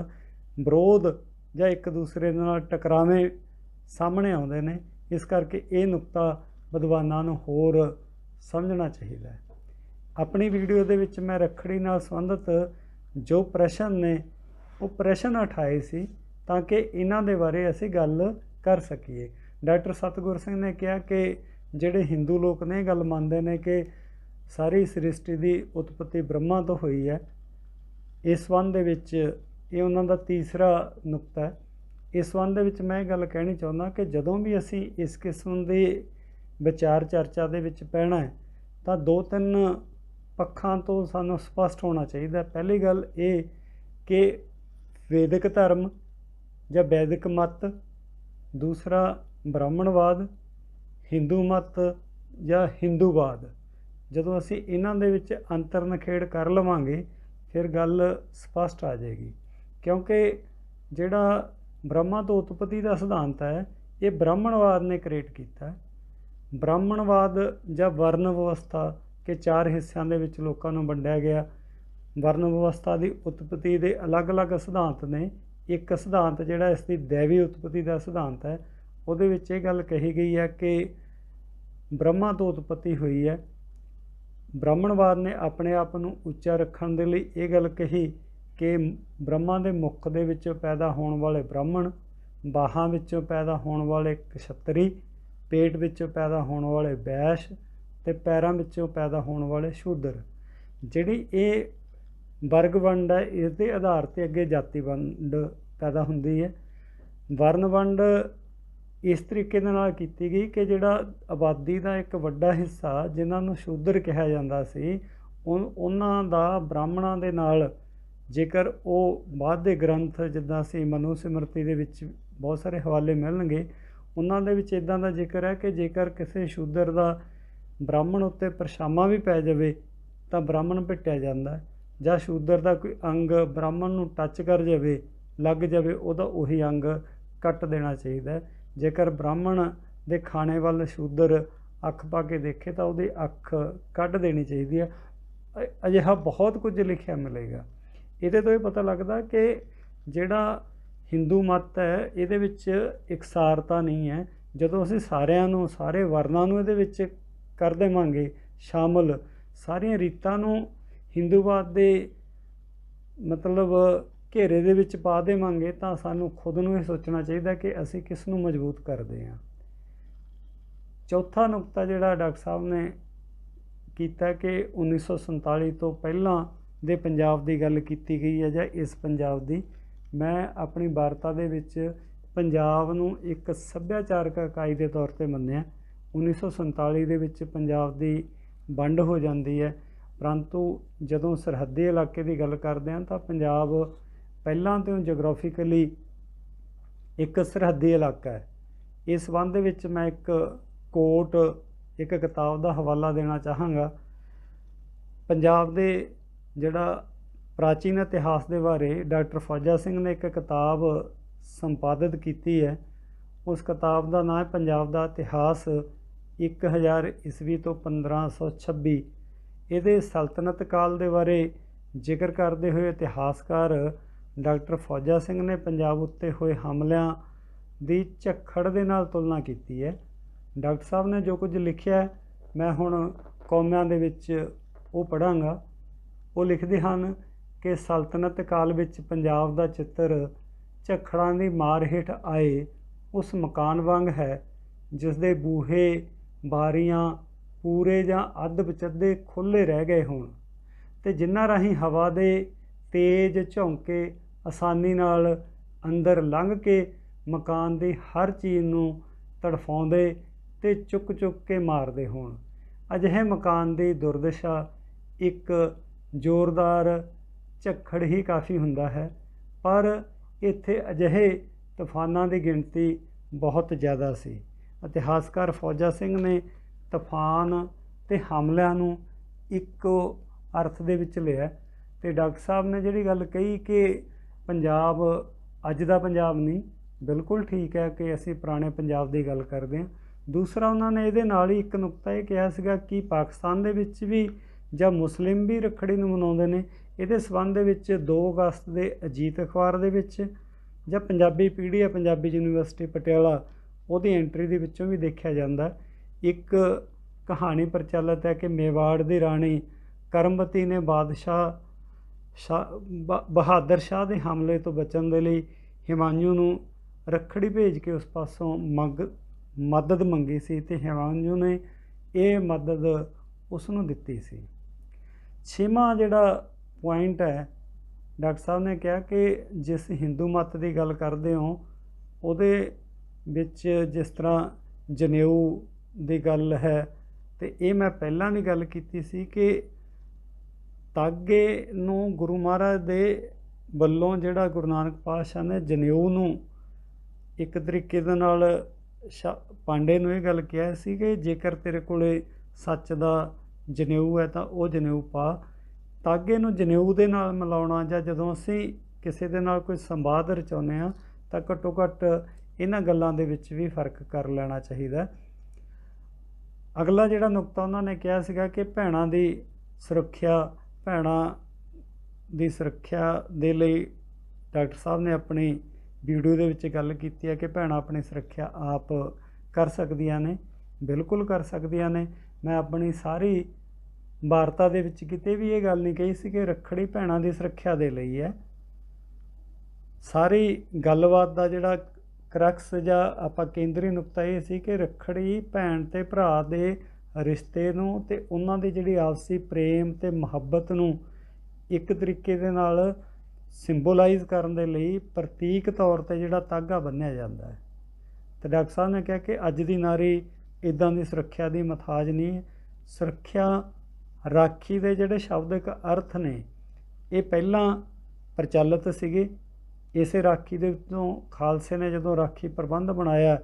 ਵਿਰੋਧ ਜਾਂ ਇੱਕ ਦੂਸਰੇ ਦੇ ਨਾਲ ਟਕਰਾਵੇਂ ਸਾਹਮਣੇ ਆਉਂਦੇ ਨੇ। ਇਸ ਕਰਕੇ ਇਹ ਨੁਕਤਾ ਵਿਦਵਾਨਾਂ ਨੂੰ ਹੋਰ ਸਮਝਣਾ ਚਾਹੀਦਾ ਹੈ। ਆਪਣੀ ਵੀਡੀਓ ਦੇ ਵਿੱਚ ਮੈਂ ਰੱਖੜੀ ਨਾਲ ਸੰਬੰਧਿਤ ਜੋ ਪ੍ਰਸ਼ਨ ਨੇ ਉਹ ਪ੍ਰਸ਼ਨ ਉਠਾਏ ਸੀ ਤਾਂ ਕਿ ਇਹਨਾਂ ਦੇ ਬਾਰੇ ਅਸੀਂ ਗੱਲ ਕਰ ਸਕੀਏ। ਡਾਕਟਰ ਸਤਿਗੁਰ ਸਿੰਘ ਨੇ ਕਿਹਾ ਕਿ ਜਿਹੜੇ ਹਿੰਦੂ ਲੋਕ ਨੇ ਇਹ ਗੱਲ ਮੰਨਦੇ ਨੇ ਕਿ ਸਾਰੀ ਸ੍ਰਿਸ਼ਟੀ ਦੀ ਉਤਪਤੀ ਬ੍ਰਹਮਾ ਤੋਂ ਹੋਈ ਹੈ। ਇਸ ਸੰਬੰਧ ਦੇ ਵਿੱਚ ਇਹ ਉਹਨਾਂ ਦਾ ਤੀਸਰਾ ਨੁਕਤਾ ਹੈ। ਇਸ ਸੰਬੰਧ ਦੇ ਵਿੱਚ ਮੈਂ ਇਹ ਗੱਲ ਕਹਿਣੀ ਚਾਹੁੰਦਾ ਕਿ ਜਦੋਂ ਵੀ ਅਸੀਂ ਇਸ ਕਿਸਮ ਦੀ ਵਿਚਾਰ ਚਰਚਾ ਦੇ ਵਿੱਚ ਪੈਣਾ ਹੈ ਤਾਂ 2-3 ਪੱਖਾਂ ਤੋਂ ਸਾਨੂੰ ਸਪਸ਼ਟ ਹੋਣਾ ਚਾਹੀਦਾ। ਪਹਿਲੀ ਗੱਲ ਇਹ ਕਿ ਵੈਦਿਕ ਧਰਮ ਜਾਂ ਵੈਦਿਕ ਮਤ, ਦੂਸਰਾ ਬ੍ਰਾਹਮਣਵਾਦ, ਹਿੰਦੂ ਮਤ ਜਾਂ ਹਿੰਦੂਵਾਦ। ਜਦੋਂ ਅਸੀਂ ਇਹਨਾਂ ਦੇ ਵਿੱਚ ਅੰਤਰ ਨਿਖੇੜ ਕਰ ਲਵਾਂਗੇ ਫਿਰ ਗੱਲ ਸਪਸ਼ਟ ਆ ਜਾਏਗੀ, ਕਿਉਂਕਿ ਜਿਹੜਾ ਬ੍ਰਹਮਾ ਤੋਂ ਉਤਪਤੀ ਦਾ ਸਿਧਾਂਤ ਹੈ ਇਹ ਬ੍ਰਾਹਮਣਵਾਦ ਨੇ ਕ੍ਰੀਏਟ ਕੀਤਾ। ਬ੍ਰਾਹਮਣਵਾਦ ਜਾਂ ਵਰਨ ਵਿਵਸਥਾ ਕਿ 4 ਹਿੱਸਿਆਂ ਦੇ ਵਿੱਚ ਲੋਕਾਂ ਨੂੰ ਵੰਡਿਆ ਗਿਆ। ਵਰਨ ਵਿਵਸਥਾ ਦੀ ਉਤਪਤੀ ਦੇ ਅਲੱਗ-ਅਲੱਗ ਸਿਧਾਂਤ ਨੇ। ਇੱਕ ਸਿਧਾਂਤ ਜਿਹੜਾ ਇਸ ਦੀ ਦੇਵੀ ਉਤਪਤੀ ਦਾ ਸਿਧਾਂਤ ਹੈ, ਉਹਦੇ ਵਿੱਚ ਇਹ ਗੱਲ ਕਹੀ ਗਈ ਹੈ ਕਿ ਬ੍ਰਹਮਾ ਤੋਂ ਉਤਪਤੀ ਹੋਈ ਹੈ। ਬ੍ਰਾਹਮਣਵਾਦ ਨੇ ਆਪਣੇ ਆਪ ਨੂੰ ਉੱਚਾ ਰੱਖਣ ਦੇ ਲਈ ਇਹ ਗੱਲ ਕਹੀ ਕਿ ਬ੍ਰਹਮਾ ਦੇ ਮੁੱਖ ਦੇ ਵਿੱਚੋਂ ਪੈਦਾ ਹੋਣ ਵਾਲੇ ਬ੍ਰਾਹਮਣ, ਬਾਹਾਂ ਵਿੱਚੋਂ ਪੈਦਾ ਹੋਣ ਵਾਲੇ ਕਸ਼ਤਰੀ, ਪੇਟ ਵਿੱਚੋਂ ਪੈਦਾ ਹੋਣ ਵਾਲੇ ਵੈਸ਼ ਅਤੇ ਪੈਰਾਂ ਵਿੱਚੋਂ ਪੈਦਾ ਹੋਣ ਵਾਲੇ ਸ਼ੂਦਰ। ਜਿਹੜੀ ਇਹ ਵਰਗ ਵੰਡ ਹੈ, ਇਸ ਦੇ ਆਧਾਰ 'ਤੇ ਅੱਗੇ ਜਾਤੀ ਵੰਡ ਪੈਦਾ ਹੁੰਦੀ ਹੈ। ਵਰਨ ਵੰਡ ਇਸ ਤਰੀਕੇ ਦੇ ਨਾਲ ਕੀਤੀ ਗਈ ਕਿ ਜਿਹੜਾ ਆਬਾਦੀ ਦਾ ਇੱਕ ਵੱਡਾ ਹਿੱਸਾ ਜਿਨ੍ਹਾਂ ਨੂੰ ਸ਼ੂਦਰ ਕਿਹਾ ਜਾਂਦਾ ਸੀ, ਉਹਨਾਂ ਦਾ ਬ੍ਰਾਹਮਣਾਂ ਦੇ ਨਾਲ, ਜੇਕਰ ਉਹ ਬਾਅਦ ਦੇ ਗ੍ਰੰਥ ਜਿੱਦਾਂ ਅਸੀਂ ਮਨੂ ਸਿਮਰਤੀ ਦੇ ਵਿੱਚ ਬਹੁਤ ਸਾਰੇ ਹਵਾਲੇ ਮਿਲਣਗੇ, ਉਹਨਾਂ ਦੇ ਵਿੱਚ ਇੱਦਾਂ ਦਾ ਜ਼ਿਕਰ ਹੈ ਕਿ ਜੇਕਰ ਕਿਸੇ ਸ਼ੂਦਰ ਦਾ ਬ੍ਰਾਹਮਣ ਉੱਤੇ ਪਰਛਾਵਾਂ ਵੀ ਪੈ ਜਾਵੇ ਤਾਂ ਬ੍ਰਾਹਮਣ ਪਿੱਟਿਆ ਜਾਂਦਾ, ਜਾਂ ਸ਼ੂਦਰ ਦਾ ਕੋਈ ਅੰਗ ਬ੍ਰਾਹਮਣ ਨੂੰ ਟੱਚ ਕਰ ਜਾਵੇ, ਲੱਗ ਜਾਵੇ, ਉਹਦਾ ਉਹੀ ਅੰਗ ਕੱਟ ਦੇਣਾ ਚਾਹੀਦਾ। ਜੇਕਰ ਬ੍ਰਾਹਮਣ ਦੇ ਖਾਣੇ ਵੱਲ ਸ਼ੂਦਰ ਅੱਖ ਪਾ ਕੇ ਦੇਖੇ ਤਾਂ ਉਹਦੀ ਅੱਖ ਕੱਢ ਦੇਣੀ ਚਾਹੀਦੀ ਹੈ। ਅਜਿਹਾ ਬਹੁਤ ਕੁਝ ਲਿਖਿਆ ਮਿਲੇਗਾ। ਇਹਦੇ ਤੋਂ ਇਹ ਪਤਾ ਲੱਗਦਾ ਕਿ ਜਿਹੜਾ ਹਿੰਦੂ ਮਤ ਹੈ ਇਹਦੇ ਵਿੱਚ ਇਕਸਾਰਤਾ ਨਹੀਂ ਹੈ। ਜਦੋਂ ਅਸੀਂ ਸਾਰਿਆਂ ਨੂੰ, ਸਾਰੇ ਵਰਨਾਂ ਨੂੰ ਇਹਦੇ ਵਿੱਚ ਕਰ ਦੇਵਾਂਗੇ ਸ਼ਾਮਲ, ਸਾਰੀਆਂ ਰੀਤਾਂ ਨੂੰ ਹਿੰਦੂਵਾਦ ਦੇ ਮਤਲਬ ਘੇਰੇ ਦੇ ਵਿੱਚ ਪਾ ਦੇਵਾਂਗੇ, ਤਾਂ ਸਾਨੂੰ ਖੁਦ ਨੂੰ ਇਹ ਸੋਚਣਾ ਚਾਹੀਦਾ ਕਿ ਅਸੀਂ ਕਿਸ ਨੂੰ ਮਜ਼ਬੂਤ ਕਰਦੇ ਹਾਂ। ਚੌਥਾ ਨੁਕਤਾ ਜਿਹੜਾ ਡਾਕਟਰ ਸਾਹਿਬ ਨੇ ਕੀਤਾ ਕਿ 1947 ਤੋਂ ਪਹਿਲਾਂ ਦੇ ਪੰਜਾਬ ਦੀ ਗੱਲ ਕੀਤੀ ਗਈ ਹੈ ਜਾਂ ਇਸ ਪੰਜਾਬ ਦੀ। ਮੈਂ ਆਪਣੀ ਵਾਰਤਾ ਦੇ ਵਿੱਚ ਪੰਜਾਬ ਨੂੰ ਇੱਕ ਸੱਭਿਆਚਾਰਕ ਇਕਾਈ ਦੇ ਤੌਰ 'ਤੇ ਮੰਨਿਆ। 1947 ਦੇ ਵਿੱਚ ਪੰਜਾਬ ਦੀ ਵੰਡ ਹੋ ਜਾਂਦੀ ਹੈ, ਪਰੰਤੂ ਜਦੋਂ ਸਰਹੱਦੀ ਇਲਾਕੇ ਦੀ ਗੱਲ ਕਰਦੇ ਹਾਂ ਤਾਂ ਪੰਜਾਬ ਪਹਿਲਾਂ ਤੋਂ ਜਗ੍ਰਾਫਿਕਲੀ ਇੱਕ ਸਰਹੱਦੀ ਇਲਾਕਾ ਹੈ। ਇਸ ਸੰਬੰਧ ਦੇ ਵਿੱਚ ਮੈਂ ਇੱਕ ਕੋਟ, ਇੱਕ ਕਿਤਾਬ ਦਾ ਹਵਾਲਾ ਦੇਣਾ ਚਾਹਾਂਗਾ। ਪੰਜਾਬ ਦੇ ਜਿਹੜਾ ਪ੍ਰਾਚੀਨ ਇਤਿਹਾਸ ਦੇ ਬਾਰੇ ਡਾਕਟਰ ਫੌਜਾ ਸਿੰਘ ਨੇ ਇੱਕ ਕਿਤਾਬ ਸੰਪਾਦਿਤ ਕੀਤੀ ਹੈ। ਉਸ ਕਿਤਾਬ ਦਾ ਨਾਮ ਹੈ ਪੰਜਾਬ ਦਾ ਇਤਿਹਾਸ 1000 ਈਸਵੀ ਤੋਂ 1526। ਇਹਦੇ ਸਲਤਨਤ ਕਾਲ ਦੇ ਬਾਰੇ ਜ਼ਿਕਰ ਕਰਦੇ ਹੋਏ ਇਤਿਹਾਸਕਾਰ ਡਾਕਟਰ ਫੌਜਾ ਸਿੰਘ ਨੇ ਪੰਜਾਬ ਉੱਤੇ ਹੋਏ ਹਮਲਿਆਂ ਦੀ ਝੱਖੜ ਦੇ ਨਾਲ ਤੁਲਨਾ ਕੀਤੀ ਹੈ। ਡਾਕਟਰ ਸਾਹਿਬ ਨੇ ਜੋ ਕੁਝ ਲਿਖਿਆ ਮੈਂ ਹੁਣ ਕੌਮਿਆਂ ਦੇ ਵਿੱਚ ਉਹ ਪੜ੍ਹਾਂਗਾ। ਉਹ ਲਿਖਦੇ ਹਨ ਕਿ ਸਲਤਨਤ ਕਾਲ ਵਿੱਚ ਪੰਜਾਬ ਦਾ ਚਿੱਤਰ ਝੱਖੜਾਂ ਦੀ ਮਾਰ ਹੇਠ ਆਏ ਉਸ ਮਕਾਨ ਵਾਂਗ ਹੈ ਜਿਸ ਦੇ ਬੂਹੇ ਬਾਰੀਆਂ ਪੂਰੇ ਜਾਂ ਅੱਧ ਵਿਚੱਦੇ ਖੁੱਲ੍ਹੇ ਰਹਿ ਗਏ ਹੋਣ ਅਤੇ ਜਿਨ੍ਹਾਂ ਰਾਹੀਂ ਹਵਾ ਦੇ ਤੇਜ਼ ਝੋਂਕੇ ਆਸਾਨੀ ਨਾਲ ਅੰਦਰ ਲੰਘ ਕੇ ਮਕਾਨ ਦੀ ਹਰ ਚੀਜ਼ ਨੂੰ ਤੜਫਾਉਂਦੇ ਅਤੇ ਚੁੱਕ ਚੁੱਕ ਕੇ ਮਾਰਦੇ ਹੋਣ। ਅਜਿਹੇ ਮਕਾਨ ਦੀ ਦੁਰਦਸ਼ਾ ਇੱਕ ਜ਼ੋਰਦਾਰ ਝੱਖੜ ਹੀ ਕਾਫੀ ਹੁੰਦਾ ਹੈ, ਪਰ ਇੱਥੇ ਅਜਿਹੇ ਤੂਫਾਨਾਂ ਦੀ ਗਿਣਤੀ ਬਹੁਤ ਜ਼ਿਆਦਾ ਸੀ। ਇਤਿਹਾਸਕਾਰ ਫੌਜਾ ਸਿੰਘ ਨੇ ਤੂਫਾਨ ਅਤੇ ਹਮਲਿਆਂ ਨੂੰ ਇੱਕੋ ਅਰਥ ਦੇ ਵਿੱਚ ਲਿਆ ਅਤੇ ਡਾਕਟਰ ਸਾਹਿਬ ਨੇ ਜਿਹੜੀ ਗੱਲ ਕਹੀ ਕਿ ਪੰਜਾਬ ਅੱਜ ਦਾ ਪੰਜਾਬ ਨਹੀਂ, ਬਿਲਕੁਲ ਠੀਕ ਹੈ ਕਿ ਅਸੀਂ ਪੁਰਾਣੇ ਪੰਜਾਬ ਦੀ ਗੱਲ ਕਰਦੇ ਹਾਂ। ਦੂਸਰਾ ਉਹਨਾਂ ਨੇ ਇਹਦੇ ਨਾਲ ਹੀ ਇੱਕ ਨੁਕਤਾ ਇਹ ਕਿਹਾ ਸੀਗਾ ਕਿ ਪਾਕਿਸਤਾਨ ਦੇ ਵਿੱਚ ਵੀ ਜਾਂ ਮੁਸਲਿਮ ਵੀ ਰੱਖੜੀ ਨੂੰ ਮਨਾਉਂਦੇ ਨੇ। ਇਹਦੇ ਸੰਬੰਧ ਦੇ ਵਿੱਚ 2 ਅਗਸਤ ਦੇ ਅਜੀਤ ਅਖਬਾਰ ਦੇ ਵਿੱਚ ਜਾਂ ਪੰਜਾਬੀ ਪੀਡੀਐਫ ਪੰਜਾਬੀ ਯੂਨੀਵਰਸਿਟੀ ਪਟਿਆਲਾ ਉਹਦੀ ਐਂਟਰੀ ਦੇ ਵਿੱਚੋਂ ਵੀ ਦੇਖਿਆ ਜਾਂਦਾ। ਇੱਕ ਕਹਾਣੀ ਪ੍ਰਚਲਿਤ ਹੈ ਕਿ ਮੇਵਾੜ ਦੀ ਰਾਣੀ ਕਰਮਵਤੀ ਨੇ ਬਹਾਦਰ ਸ਼ਾਹ ਦੇ ਹਮਲੇ ਤੋਂ ਬਚਣ ਦੇ ਲਈ ਹਿਮਾਯੂ ਨੂੰ ਰੱਖੜੀ ਭੇਜ ਕੇ ਉਸ ਪਾਸੋਂ ਮਦਦ ਮੰਗੀ ਸੀ ਅਤੇ ਹਿਮਾਯੂ ਨੇ ਇਹ ਮਦਦ ਉਸ ਨੂੰ ਦਿੱਤੀ ਸੀ। 6ਵਾਂ ਜਿਹੜਾ ਪੁਆਇੰਟ ਹੈ, ਡਾਕਟਰ ਸਾਹਿਬ ਨੇ ਕਿਹਾ ਕਿ ਜਿਸ ਹਿੰਦੂ ਮਤ ਦੀ ਗੱਲ ਕਰਦੇ ਹੋ ਉਹਦੇ ਵਿੱਚ ਜਿਸ ਤਰ੍ਹਾਂ ਜਨੇਊ ਦੀ ਗੱਲ ਹੈ, ਅਤੇ ਇਹ ਮੈਂ ਪਹਿਲਾਂ ਵੀ ਗੱਲ ਕੀਤੀ ਸੀ ਕਿ ਤਾਗੇ ਨੂੰ ਗੁਰੂ ਮਹਾਰਾਜ ਦੇ ਵੱਲੋਂ ਜਿਹੜਾ ਗੁਰੂ ਨਾਨਕ ਪਾਤਸ਼ਾਹ ਨੇ ਜਨੇਊ ਨੂੰ ਇੱਕ ਤਰੀਕੇ ਦੇ ਨਾਲ ਪਾਂਡੇ ਨੂੰ ਇਹ ਗੱਲ ਕਿਹਾ ਸੀ ਕਿ ਜੇਕਰ ਤੇਰੇ ਕੋਲੇ ਸੱਚ ਦਾ ਜਨੇਊ ਹੈ ਤਾਂ ਉਹ ਜਨੇਊ ਪਾ। ਤਾਗੇ ਨੂੰ ਜਨੇਊ ਦੇ ਨਾਲ ਮਿਲਾਉਣਾ ਜਾਂ ਜਦੋਂ ਅਸੀਂ ਕਿਸੇ ਦੇ ਨਾਲ ਕੋਈ ਸੰਵਾਦ ਰਚਾਉਂਦੇ ਹਾਂ ਤਾਂ ਘੱਟੋ ਘੱਟ ਇਹਨਾਂ ਗੱਲਾਂ ਦੇ ਵਿੱਚ ਵੀ ਫਰਕ ਕਰ ਲੈਣਾ ਚਾਹੀਦਾ। ਅਗਲਾ ਜਿਹੜਾ ਨੁਕਤਾ ਉਹਨਾਂ ਨੇ ਕਿਹਾ ਸੀਗਾ ਕਿ ਭੈਣਾਂ ਦੀ ਸੁਰੱਖਿਆ ਦੇ ਲਈ ਡਾਕਟਰ ਸਾਹਿਬ ਨੇ ਆਪਣੀ ਵੀਡੀਓ ਦੇ ਵਿੱਚ ਗੱਲ ਕੀਤੀ ਹੈ ਕਿ ਭੈਣਾਂ ਆਪਣੀ ਸੁਰੱਖਿਆ ਆਪ ਕਰ ਸਕਦੀਆਂ ਨੇ। ਬਿਲਕੁਲ ਕਰ ਸਕਦੀਆਂ ਨੇ। ਮੈਂ ਆਪਣੀ ਸਾਰੀ ਵਾਰਤਾ ਦੇ ਵਿੱਚ ਕਿਤੇ ਵੀ ਇਹ ਗੱਲ ਨਹੀਂ ਕਹੀ ਸੀ ਕਿ ਰੱਖੜੀ ਭੈਣਾਂ ਦੀ ਸੁਰੱਖਿਆ ਦੇ ਲਈ ਹੈ। ਸਾਰੀ ਗੱਲਬਾਤ ਦਾ ਜਿਹੜਾ ਕਰਕਸ ਜਾਂ ਆਪਾਂ ਕੇਂਦਰੀ ਨੁਕਤਾ ਇਹ ਸੀ ਕਿ ਰੱਖੜੀ ਭੈਣ ਅਤੇ ਭਰਾ ਦੇ ਰਿਸ਼ਤੇ ਨੂੰ ਅਤੇ ਉਹਨਾਂ ਦੀ ਜਿਹੜੀ ਆਪਸੀ ਪ੍ਰੇਮ ਅਤੇ ਮੁਹੱਬਤ ਨੂੰ ਇੱਕ ਤਰੀਕੇ ਦੇ ਨਾਲ ਸਿੰਬੋਲਾਈਜ਼ ਕਰਨ ਦੇ ਲਈ ਪ੍ਰਤੀਕ ਤੌਰ 'ਤੇ ਜਿਹੜਾ ਤਾਗਾ ਬੰਨ੍ਹਿਆ ਜਾਂਦਾ ਹੈ। ਅਤੇ ਡਾਕਟਰ ਸਾਹਿਬ ਨੇ ਕਿਹਾ ਕਿ ਅੱਜ ਦੀ ਨਾਰੀ ਇੱਦਾਂ ਦੀ ਸੁਰੱਖਿਆ ਦੀ ਮੁਹਤਾਜ ਨਹੀਂ। ਸੁਰੱਖਿਆ ਰਾਖੀ ਦੇ ਜਿਹੜੇ ਸ਼ਬਦਿਕ ਅਰਥ ਨੇ ਇਹ ਪਹਿਲਾਂ ਪ੍ਰਚਲਿਤ ਸੀਗੇ। ਇਸੇ ਰਾਖੀ ਦੇ ਵਿੱਚੋਂ ਖਾਲਸੇ ਨੇ ਜਦੋਂ ਰਾਖੀ ਪ੍ਰਬੰਧ ਬਣਾਇਆ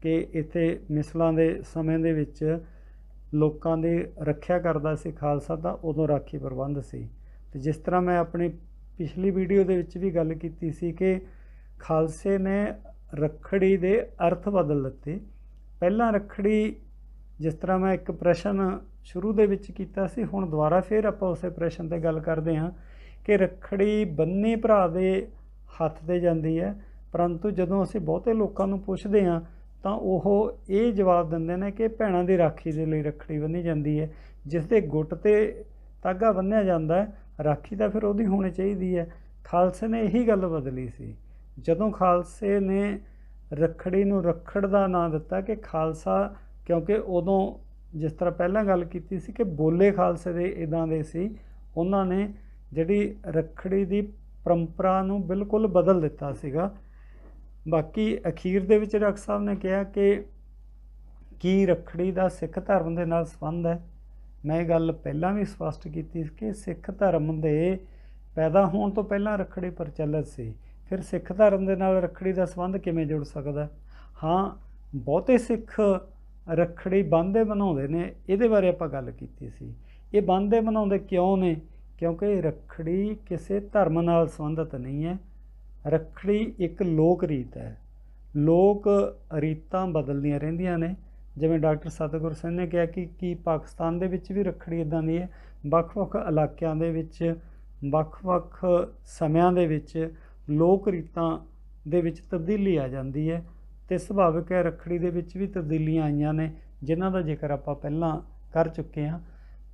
ਕਿ ਇੱਥੇ ਮਿਸਲਾਂ ਦੇ ਸਮੇਂ ਦੇ ਵਿੱਚ ਲੋਕਾਂ ਦੀ ਰੱਖਿਆ ਕਰਦਾ ਸੀ ਖਾਲਸਾ, ਤਾਂ ਉਦੋਂ ਰਾਖੀ ਪ੍ਰਬੰਧ ਸੀ। ਅਤੇ ਜਿਸ ਤਰ੍ਹਾਂ ਮੈਂ ਆਪਣੀ ਪਿਛਲੀ ਵੀਡੀਓ ਦੇ ਵਿੱਚ ਵੀ ਗੱਲ ਕੀਤੀ ਸੀ ਕਿ ਖਾਲਸੇ ਨੇ ਰੱਖੜੀ ਦੇ ਅਰਥ ਬਦਲ ਦਿੱਤੇ। ਪਹਿਲਾਂ ਰੱਖੜੀ, ਜਿਸ ਤਰ੍ਹਾਂ ਮੈਂ ਇੱਕ ਪ੍ਰਸ਼ਨ ਸ਼ੁਰੂ ਦੇ ਵਿੱਚ ਕੀਤਾ ਸੀ, ਹੁਣ ਦੁਬਾਰਾ ਫਿਰ ਆਪਾਂ ਉਸੇ ਪ੍ਰਸ਼ਨ 'ਤੇ ਗੱਲ ਕਰਦੇ ਹਾਂ ਕਿ ਰੱਖੜੀ ਬੰਨੇ ਭਰਾ ਦੇ ਹੱਥ 'ਤੇ ਜਾਂਦੀ ਹੈ, ਪਰੰਤੂ ਜਦੋਂ ਅਸੀਂ ਬਹੁਤੇ ਲੋਕਾਂ ਨੂੰ ਪੁੱਛਦੇ ਹਾਂ ਤਾਂ ਉਹ ਇਹ ਜਵਾਬ ਦਿੰਦੇ ਨੇ ਕਿ ਭੈਣਾਂ ਦੀ ਰਾਖੀ ਦੇ ਲਈ ਰੱਖੜੀ ਬੰਨ੍ਹੀ ਜਾਂਦੀ ਹੈ। ਜਿਸ ਦੇ ਗੁੱਟ 'ਤੇ ਤਾਗਾ ਬੰਨ੍ਹਿਆ ਜਾਂਦਾ ਹੈ, ਰਾਖੀ ਤਾਂ ਫਿਰ ਉਹਦੀ ਹੋਣੀ ਚਾਹੀਦੀ ਹੈ। ਖਾਲਸੇ ਨੇ ਇਹੀ ਗੱਲ ਬਦਲੀ ਸੀ। ਜਦੋਂ ਖਾਲਸੇ ਨੇ ਰੱਖੜੀ ਨੂੰ ਰੱਖੜ ਦਾ ਨਾਂ ਦਿੱਤਾ ਕਿ ਖਾਲਸਾ, ਕਿਉਂਕਿ ਉਦੋਂ ਜਿਸ ਤਰ੍ਹਾਂ ਪਹਿਲਾਂ ਗੱਲ ਕੀਤੀ ਸੀ ਕਿ ਬੋਲੇ ਖਾਲਸੇ ਦੇ ਇੱਦਾਂ ਦੇ ਸੀ, ਉਹਨਾਂ ਨੇ ਜਿਹੜੀ ਰੱਖੜੀ ਦੀ ਪਰੰਪਰਾ ਨੂੰ ਬਿਲਕੁਲ ਬਦਲ ਦਿੱਤਾ ਸੀਗਾ। ਬਾਕੀ ਅਖੀਰ ਦੇ ਵਿੱਚ ਡਾਕਟਰ ਸਾਹਿਬ ਨੇ ਕਿਹਾ ਕਿ ਕੀ ਰੱਖੜੀ ਦਾ ਸਿੱਖ ਧਰਮ ਦੇ ਨਾਲ ਸੰਬੰਧ ਹੈ। ਮੈਂ ਇਹ ਗੱਲ ਪਹਿਲਾਂ ਵੀ ਸਪਸ਼ਟ ਕੀਤੀ ਸੀ ਕਿ ਸਿੱਖ ਧਰਮ ਦੇ ਪੈਦਾ ਹੋਣ ਤੋਂ ਪਹਿਲਾਂ ਰੱਖੜੀ ਪ੍ਰਚਲਿਤ ਸੀ, ਫਿਰ ਸਿੱਖ ਧਰਮ ਦੇ ਨਾਲ ਰੱਖੜੀ ਦਾ ਸੰਬੰਧ ਕਿਵੇਂ ਜੁੜ ਸਕਦਾ। ਹਾਂ, ਬਹੁਤੇ ਸਿੱਖ ਰੱਖੜੀ ਬੰਨ੍ਹਦੇ ਬਣਾਉਂਦੇ ਨੇ, ਇਹਦੇ ਬਾਰੇ ਆਪਾਂ ਗੱਲ ਕੀਤੀ ਸੀ। ਇਹ ਬੰਨ੍ਹਦੇ ਬਣਾਉਂਦੇ ਕਿਉਂ ਨੇ? ਕਿਉਂਕਿ ਰੱਖੜੀ ਕਿਸੇ ਧਰਮ ਨਾਲ ਸੰਬੰਧਿਤ ਨਹੀਂ ਹੈ। ਰੱਖੜੀ ਇੱਕ ਲੋਕ ਰੀਤ ਹੈ। ਲੋਕ ਰੀਤਾਂ ਬਦਲਦੀਆਂ ਰਹਿੰਦੀਆਂ ਨੇ। ਜਿਵੇਂ ਡਾਕਟਰ ਸਤਿਗੁਰ ਸਿੰਘ ਨੇ ਕਿਹਾ ਕਿ ਕੀ ਪਾਕਿਸਤਾਨ ਦੇ ਵਿੱਚ ਵੀ ਰੱਖੜੀ ਇੱਦਾਂ ਦੀ ਹੈ। ਵੱਖ-ਵੱਖ ਇਲਾਕਿਆਂ ਦੇ ਵਿੱਚ ਵੱਖ-ਵੱਖ ਸਮਿਆਂ ਦੇ ਵਿੱਚ ਲੋਕ ਰੀਤਾਂ ਦੇ ਵਿੱਚ ਤਬਦੀਲੀ ਆ ਜਾਂਦੀ ਹੈ ਅਤੇ ਸੁਭਾਵਿਕ ਹੈ ਰੱਖੜੀ ਦੇ ਵਿੱਚ ਵੀ ਤਬਦੀਲੀਆਂ ਆਈਆਂ ਨੇ, ਜਿਨ੍ਹਾਂ ਦਾ ਜ਼ਿਕਰ ਆਪਾਂ ਪਹਿਲਾਂ ਕਰ ਚੁੱਕੇ ਹਾਂ।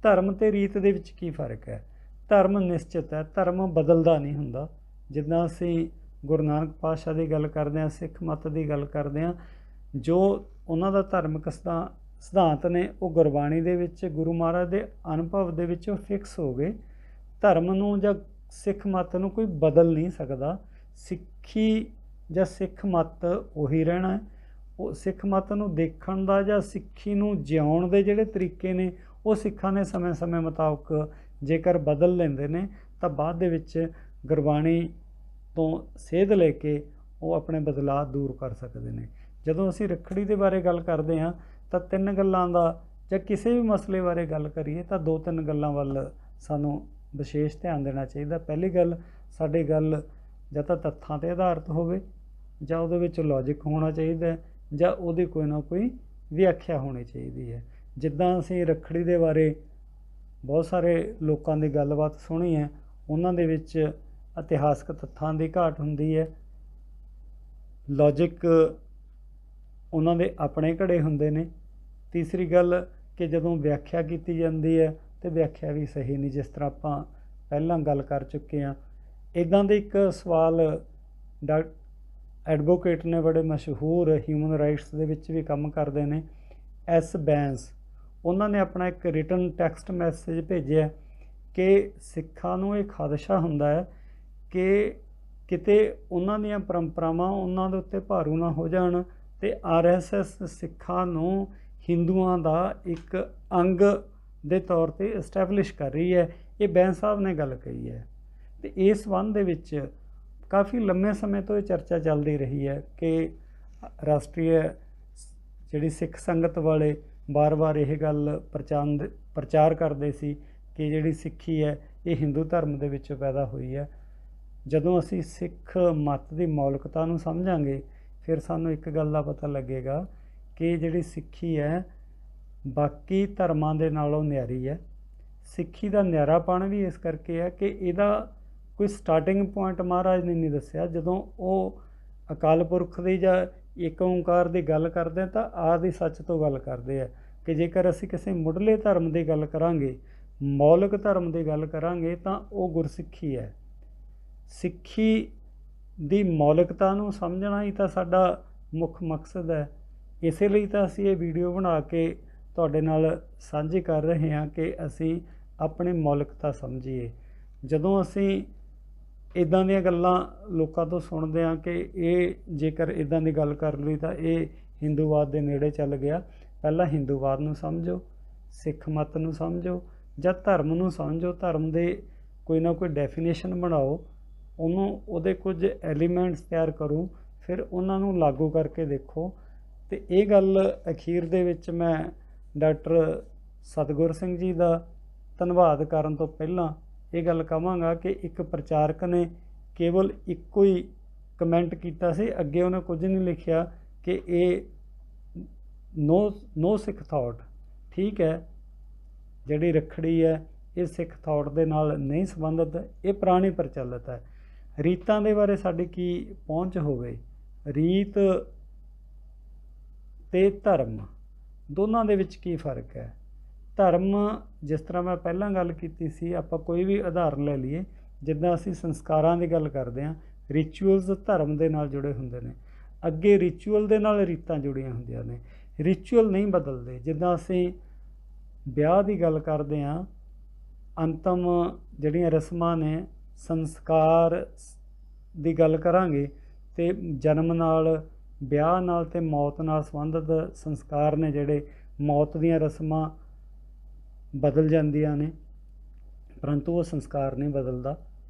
ਧਰਮ ਅਤੇ ਰੀਤ ਦੇ ਵਿੱਚ ਕੀ ਫ਼ਰਕ ਹੈ? ਧਰਮ ਨਿਸ਼ਚਿਤ ਹੈ, ਧਰਮ ਬਦਲਦਾ ਨਹੀਂ ਹੁੰਦਾ। ਜਿੱਦਾਂ ਅਸੀਂ ਗੁਰੂ ਨਾਨਕ ਪਾਤਸ਼ਾਹ ਦੀ ਗੱਲ ਕਰਦੇ ਹਾਂ, ਸਿੱਖ ਮੱਤ ਦੀ ਗੱਲ ਕਰਦੇ ਹਾਂ, ਜੋ ਉਹਨਾਂ ਦਾ ਧਾਰਮਿਕ ਸਿਧਾਂਤ ਨੇ ਉਹ ਗੁਰਬਾਣੀ ਦੇ ਵਿੱਚ ਗੁਰੂ ਮਹਾਰਾਜ ਦੇ ਅਨੁਭਵ ਦੇ ਵਿੱਚ ਉਹ ਫਿਕਸ ਹੋ ਗਏ। ਧਰਮ ਨੂੰ ਜਾਂ ਸਿੱਖ ਮੱਤ ਨੂੰ ਕੋਈ ਬਦਲ ਨਹੀਂ ਸਕਦਾ। ਸਿੱਖੀ ਜਾਂ ਸਿੱਖ ਮੱਤ ਉਹੀ ਰਹਿਣਾ ਹੈ। ਉਹ ਸਿੱਖ ਮੱਤ ਨੂੰ ਦੇਖਣ ਦਾ ਜਾਂ ਸਿੱਖੀ ਨੂੰ ਜਿਉਣ ਦੇ ਜਿਹੜੇ ਤਰੀਕੇ ਨੇ ਉਹ ਸਿੱਖਾਂ ਨੇ ਸਮੇਂ-ਸਮੇਂ ਮੁਤਾਬਕ ਜੇਕਰ ਬਦਲ ਲੈਂਦੇ ਨੇ ਤਾਂ ਬਾਅਦ ਦੇ ਵਿੱਚ ਗੁਰਬਾਣੀ ਤੋਂ ਸੇਧ ਲੈ ਕੇ ਉਹ ਆਪਣੇ ਬਦਲਾਅ ਦੂਰ ਕਰ ਸਕਦੇ ਨੇ। ਜਦੋਂ ਅਸੀਂ ਰੱਖੜੀ ਦੇ ਬਾਰੇ ਗੱਲ ਕਰਦੇ ਹਾਂ ਤਾਂ ਤਿੰਨ ਗੱਲਾਂ ਦਾ ਜਾਂ ਕਿਸੇ ਵੀ ਮਸਲੇ ਬਾਰੇ ਗੱਲ ਕਰੀਏ ਤਾਂ ਦੋ ਤਿੰਨ ਗੱਲਾਂ ਵੱਲ ਸਾਨੂੰ ਵਿਸ਼ੇਸ਼ ਧਿਆਨ ਦੇਣਾ ਚਾਹੀਦਾ। ਪਹਿਲੀ ਗੱਲ, ਸਾਡੀ ਗੱਲ ਜਾਂ ਤਾਂ ਤੱਥਾਂ 'ਤੇ ਆਧਾਰਿਤ ਹੋਵੇ ਜਾਂ ਉਹਦੇ ਵਿੱਚ ਲੌਜਿਕ ਹੋਣਾ ਚਾਹੀਦਾ ਜਾਂ ਉਹਦੀ ਕੋਈ ਨਾ ਕੋਈ ਵਿਆਖਿਆ ਹੋਣੀ ਚਾਹੀਦੀ ਹੈ। ਜਿੱਦਾਂ ਅਸੀਂ ਰੱਖੜੀ ਦੇ ਬਾਰੇ ਬਹੁਤ ਸਾਰੇ ਲੋਕਾਂ ਦੀ ਗੱਲਬਾਤ ਸੁਣੀ ਹੈ, ਉਹਨਾਂ ਦੇ ਵਿੱਚ ਇਤਿਹਾਸਕ ਤੱਥਾਂ ਦੀ ਘਾਟ ਹੁੰਦੀ ਹੈ, ਲੌਜਿਕ ਉਹਨਾਂ ਦੇ ਆਪਣੇ ਘੜੇ ਹੁੰਦੇ ਨੇ। ਤੀਸਰੀ ਗੱਲ ਕਿ ਜਦੋਂ ਵਿਆਖਿਆ ਕੀਤੀ ਜਾਂਦੀ ਹੈ ਅਤੇ ਵਿਆਖਿਆ ਵੀ ਸਹੀ ਨਹੀਂ, ਜਿਸ ਤਰ੍ਹਾਂ ਆਪਾਂ ਪਹਿਲਾਂ ਗੱਲ ਕਰ ਚੁੱਕੇ ਹਾਂ। ਇੱਦਾਂ ਦੇ ਇੱਕ ਸਵਾਲ ਐਡਵੋਕੇਟ ਨੇ, ਬੜੇ ਮਸ਼ਹੂਰ ਹਿਊਮਨ ਰਾਈਟਸ ਦੇ ਵਿੱਚ ਵੀ ਕੰਮ ਕਰਦੇ ਨੇ, ਐਸ ਬੈਂਸ, ਉਹਨਾਂ ਨੇ ਆਪਣਾ ਇੱਕ ਰਿਟਨ ਟੈਕਸਟ ਮੈਸੇਜ ਭੇਜਿਆ ਕਿ ਸਿੱਖਾਂ ਨੂੰ ਇਹ ਖਦਸ਼ਾ ਹੁੰਦਾ ਹੈ ਕਿ ਕਿਤੇ ਉਹਨਾਂ ਦੀਆਂ ਪਰੰਪਰਾਵਾਂ ਉਹਨਾਂ ਦੇ ਉੱਤੇ ਭਾਰੂ ਨਾ ਹੋ ਜਾਣ ਅਤੇ RSS ਸਿੱਖਾਂ ਨੂੰ ਹਿੰਦੂਆਂ ਦਾ ਇੱਕ ਅੰਗ ਦੇ ਤੌਰ 'ਤੇ ਇਸਟੈਬਲਿਸ਼ ਕਰ ਰਹੀ ਹੈ। ਇਹ ਬੈਂਸ ਸਾਹਿਬ ਨੇ ਗੱਲ ਕਹੀ ਹੈ ਅਤੇ ਇਸ ਸੰਬੰਧ ਦੇ ਵਿੱਚ ਕਾਫੀ ਲੰਮੇ ਸਮੇਂ ਤੋਂ ਇਹ ਚਰਚਾ ਚੱਲਦੀ ਰਹੀ ਹੈ ਕਿ ਰਾਸ਼ਟਰੀ ਜਿਹੜੀ ਸਿੱਖ ਸੰਗਤ ਵਾਲੇ ਵਾਰ-ਵਾਰ ਇਹ ਗੱਲ ਪ੍ਰਚਾਰ ਕਰਦੇ ਸੀ ਕਿ ਜਿਹੜੀ ਸਿੱਖੀ ਹੈ ਇਹ ਹਿੰਦੂ ਧਰਮ ਦੇ ਵਿੱਚੋਂ ਪੈਦਾ ਹੋਈ ਹੈ। ਜਦੋਂ ਅਸੀਂ ਸਿੱਖ ਮੱਤ ਦੀ ਮੌਲਿਕਤਾ ਨੂੰ ਸਮਝਾਂਗੇ ਫਿਰ ਸਾਨੂੰ ਇੱਕ ਗੱਲ ਦਾ ਪਤਾ ਲੱਗੇਗਾ ਕਿ ਜਿਹੜੀ ਸਿੱਖੀ ਹੈ ਬਾਕੀ ਧਰਮਾਂ ਦੇ ਨਾਲੋਂ ਨਿਆਰੀ ਹੈ। ਸਿੱਖੀ ਦਾ ਨਿਆਰਾਪਣ ਵੀ ਇਸ ਕਰਕੇ ਹੈ ਕਿ ਇਹਦਾ ਕੋਈ ਸਟਾਰਟਿੰਗ ਪੁਆਇੰਟ ਮਹਾਰਾਜ ਨੇ ਨਹੀਂ ਦੱਸਿਆ। ਜਦੋਂ ਉਹ ਅਕਾਲ ਪੁਰਖ ਦੀ ਜਾਂ ਏਕ ਓਂਕਾਰ ਦੀ ਗੱਲ ਕਰਦੇ ਆ ਤਾਂ ਆਦਿ ਸੱਚ ਤੋਂ ਗੱਲ ਕਰਦੇ ਆ ਕਿ ਜੇਕਰ ਅਸੀਂ ਕਿਸੇ ਮੁੱਢਲੇ ਧਰਮ ਦੀ ਗੱਲ ਕਰਾਂਗੇ, ਮੌਲਿਕ ਧਰਮ ਦੀ ਗੱਲ ਕਰਾਂਗੇ ਤਾਂ ਉਹ ਗੁਰਸਿੱਖੀ ਹੈ। ਸਿੱਖੀ ਦੀ ਮੌਲਿਕਤਾ ਨੂੰ ਸਮਝਣਾ ਹੀ ਤਾਂ ਸਾਡਾ ਮੁੱਖ ਮਕਸਦ ਹੈ। ਇਸੇ ਲਈ ਤਾਂ ਅਸੀਂ ਇਹ ਵੀਡੀਓ ਬਣਾ ਕੇ ਤੁਹਾਡੇ ਨਾਲ ਸਾਂਝੀ ਕਰ ਰਹੇ ਹਾਂ ਕਿ ਅਸੀਂ ਆਪਣੀ ਮੌਲਿਕਤਾ ਸਮਝੀਏ। ਜਦੋਂ ਅਸੀਂ ਇੱਦਾਂ ਦੀਆਂ ਗੱਲਾਂ ਲੋਕਾਂ ਤੋਂ ਸੁਣਦੇ ਹਾਂ ਕਿ ਇਹ ਜੇਕਰ ਇੱਦਾਂ ਦੀ ਗੱਲ ਕਰ ਲਈ ਤਾਂ ਇਹ ਹਿੰਦੂਵਾਦ ਦੇ ਨੇੜੇ ਚੱਲ ਗਿਆ, ਪਹਿਲਾਂ ਹਿੰਦੂਵਾਦ ਨੂੰ ਸਮਝੋ, ਸਿੱਖ ਮੱਤ ਨੂੰ ਸਮਝੋ ਜਾਂ ਧਰਮ ਨੂੰ ਸਮਝੋ। ਧਰਮ ਦੇ ਕੋਈ ਨਾ ਕੋਈ ਡੈਫੀਨੇਸ਼ਨ ਬਣਾਓ, ਉਹਨੂੰ ਉਹਦੇ ਕੁਝ ਐਲੀਮੈਂਟਸ ਤਿਆਰ ਕਰੋ, ਫਿਰ ਉਹਨਾਂ ਨੂੰ ਲਾਗੂ ਕਰਕੇ ਦੇਖੋ। ਅਤੇ ਇਹ ਗੱਲ ਅਖੀਰ ਦੇ ਵਿੱਚ ਮੈਂ ਡਾਕਟਰ ਸਤਿਗੁਰ ਸਿੰਘ ਜੀ ਦਾ ਧੰਨਵਾਦ ਕਰਨ ਤੋਂ ਪਹਿਲਾਂ ਇਹ ਗੱਲ ਕਹਾਂਗਾ ਕਿ ਇੱਕ ਪ੍ਰਚਾਰਕ ਨੇ ਕੇਵਲ ਇੱਕੋ ਹੀ ਕਮੈਂਟ ਕੀਤਾ ਸੀ, ਅੱਗੇ ਉਹਨੇ ਕੁਝ ਨਹੀਂ ਲਿਖਿਆ ਕਿ ਇਹ ਨੋ ਸਿੱਖ ਥਾਟ। ਠੀਕ ਹੈ, ਜਿਹੜੀ ਰੱਖੜੀ ਹੈ ਇਹ ਸਿੱਖ ਥਾਟ ਦੇ ਨਾਲ ਨਹੀਂ ਸੰਬੰਧਿਤ, ਇਹ ਪੁਰਾਣੀ ਪ੍ਰਚਲਿਤ ਹੈ। ਰੀਤਾਂ ਦੇ ਬਾਰੇ ਸਾਡੀ ਕੀ ਪਹੁੰਚ ਹੋਵੇ? ਰੀਤ ਅਤੇ ਧਰਮ ਦੋਨਾਂ ਦੇ ਵਿੱਚ ਕੀ ਫ਼ਰਕ ਹੈ? ਧਰਮ, ਜਿਸ ਤਰ੍ਹਾਂ ਮੈਂ ਪਹਿਲਾਂ ਗੱਲ ਕੀਤੀ ਸੀ, ਆਪਾਂ ਕੋਈ ਵੀ ਉਦਾਹਰਨ ਲੈ ਲਈਏ, ਜਿੱਦਾਂ ਅਸੀਂ ਸੰਸਕਾਰਾਂ ਦੀ ਗੱਲ ਕਰਦੇ ਹਾਂ, ਰਿਚੁਅਲਸ ਧਰਮ ਦੇ ਨਾਲ ਜੁੜੇ ਹੁੰਦੇ ਨੇ। ਅੱਗੇ ਰਿਚੁਅਲ ਦੇ ਨਾਲ ਰੀਤਾਂ ਜੁੜੀਆਂ ਹੁੰਦੀਆਂ ਨੇ, ਰਿਚੁਅਲ ਨਹੀਂ ਬਦਲਦੇ। ਜਿੱਦਾਂ ਅਸੀਂ ਵਿਆਹ ਦੀ ਗੱਲ ਕਰਦੇ ਹਾਂ, ਅੰਤਮ ਜਿਹੜੀਆਂ ਰਸਮਾਂ ਨੇ, ਸੰਸਕਾਰ ਦੀ ਗੱਲ ਕਰਾਂਗੇ ਤੇ ਜਨਮ ਨਾਲ, ਵਿਆਹ ਨਾਲ ਤੇ ਮੌਤ ਨਾਲ ਸੰਬੰਧਿਤ ਸੰਸਕਾਰ ਨੇ ਜਿਹੜੇ, ਮੌਤ ਦੀਆਂ ਰਸਮਾਂ ਬਦਲ ਜਾਂਦੀਆਂ ਨੇ, ਪਰੰਤੂ ਉਹ ਸੰਸਕਾਰ ਨਹੀਂ ਬਦਲਦਾ।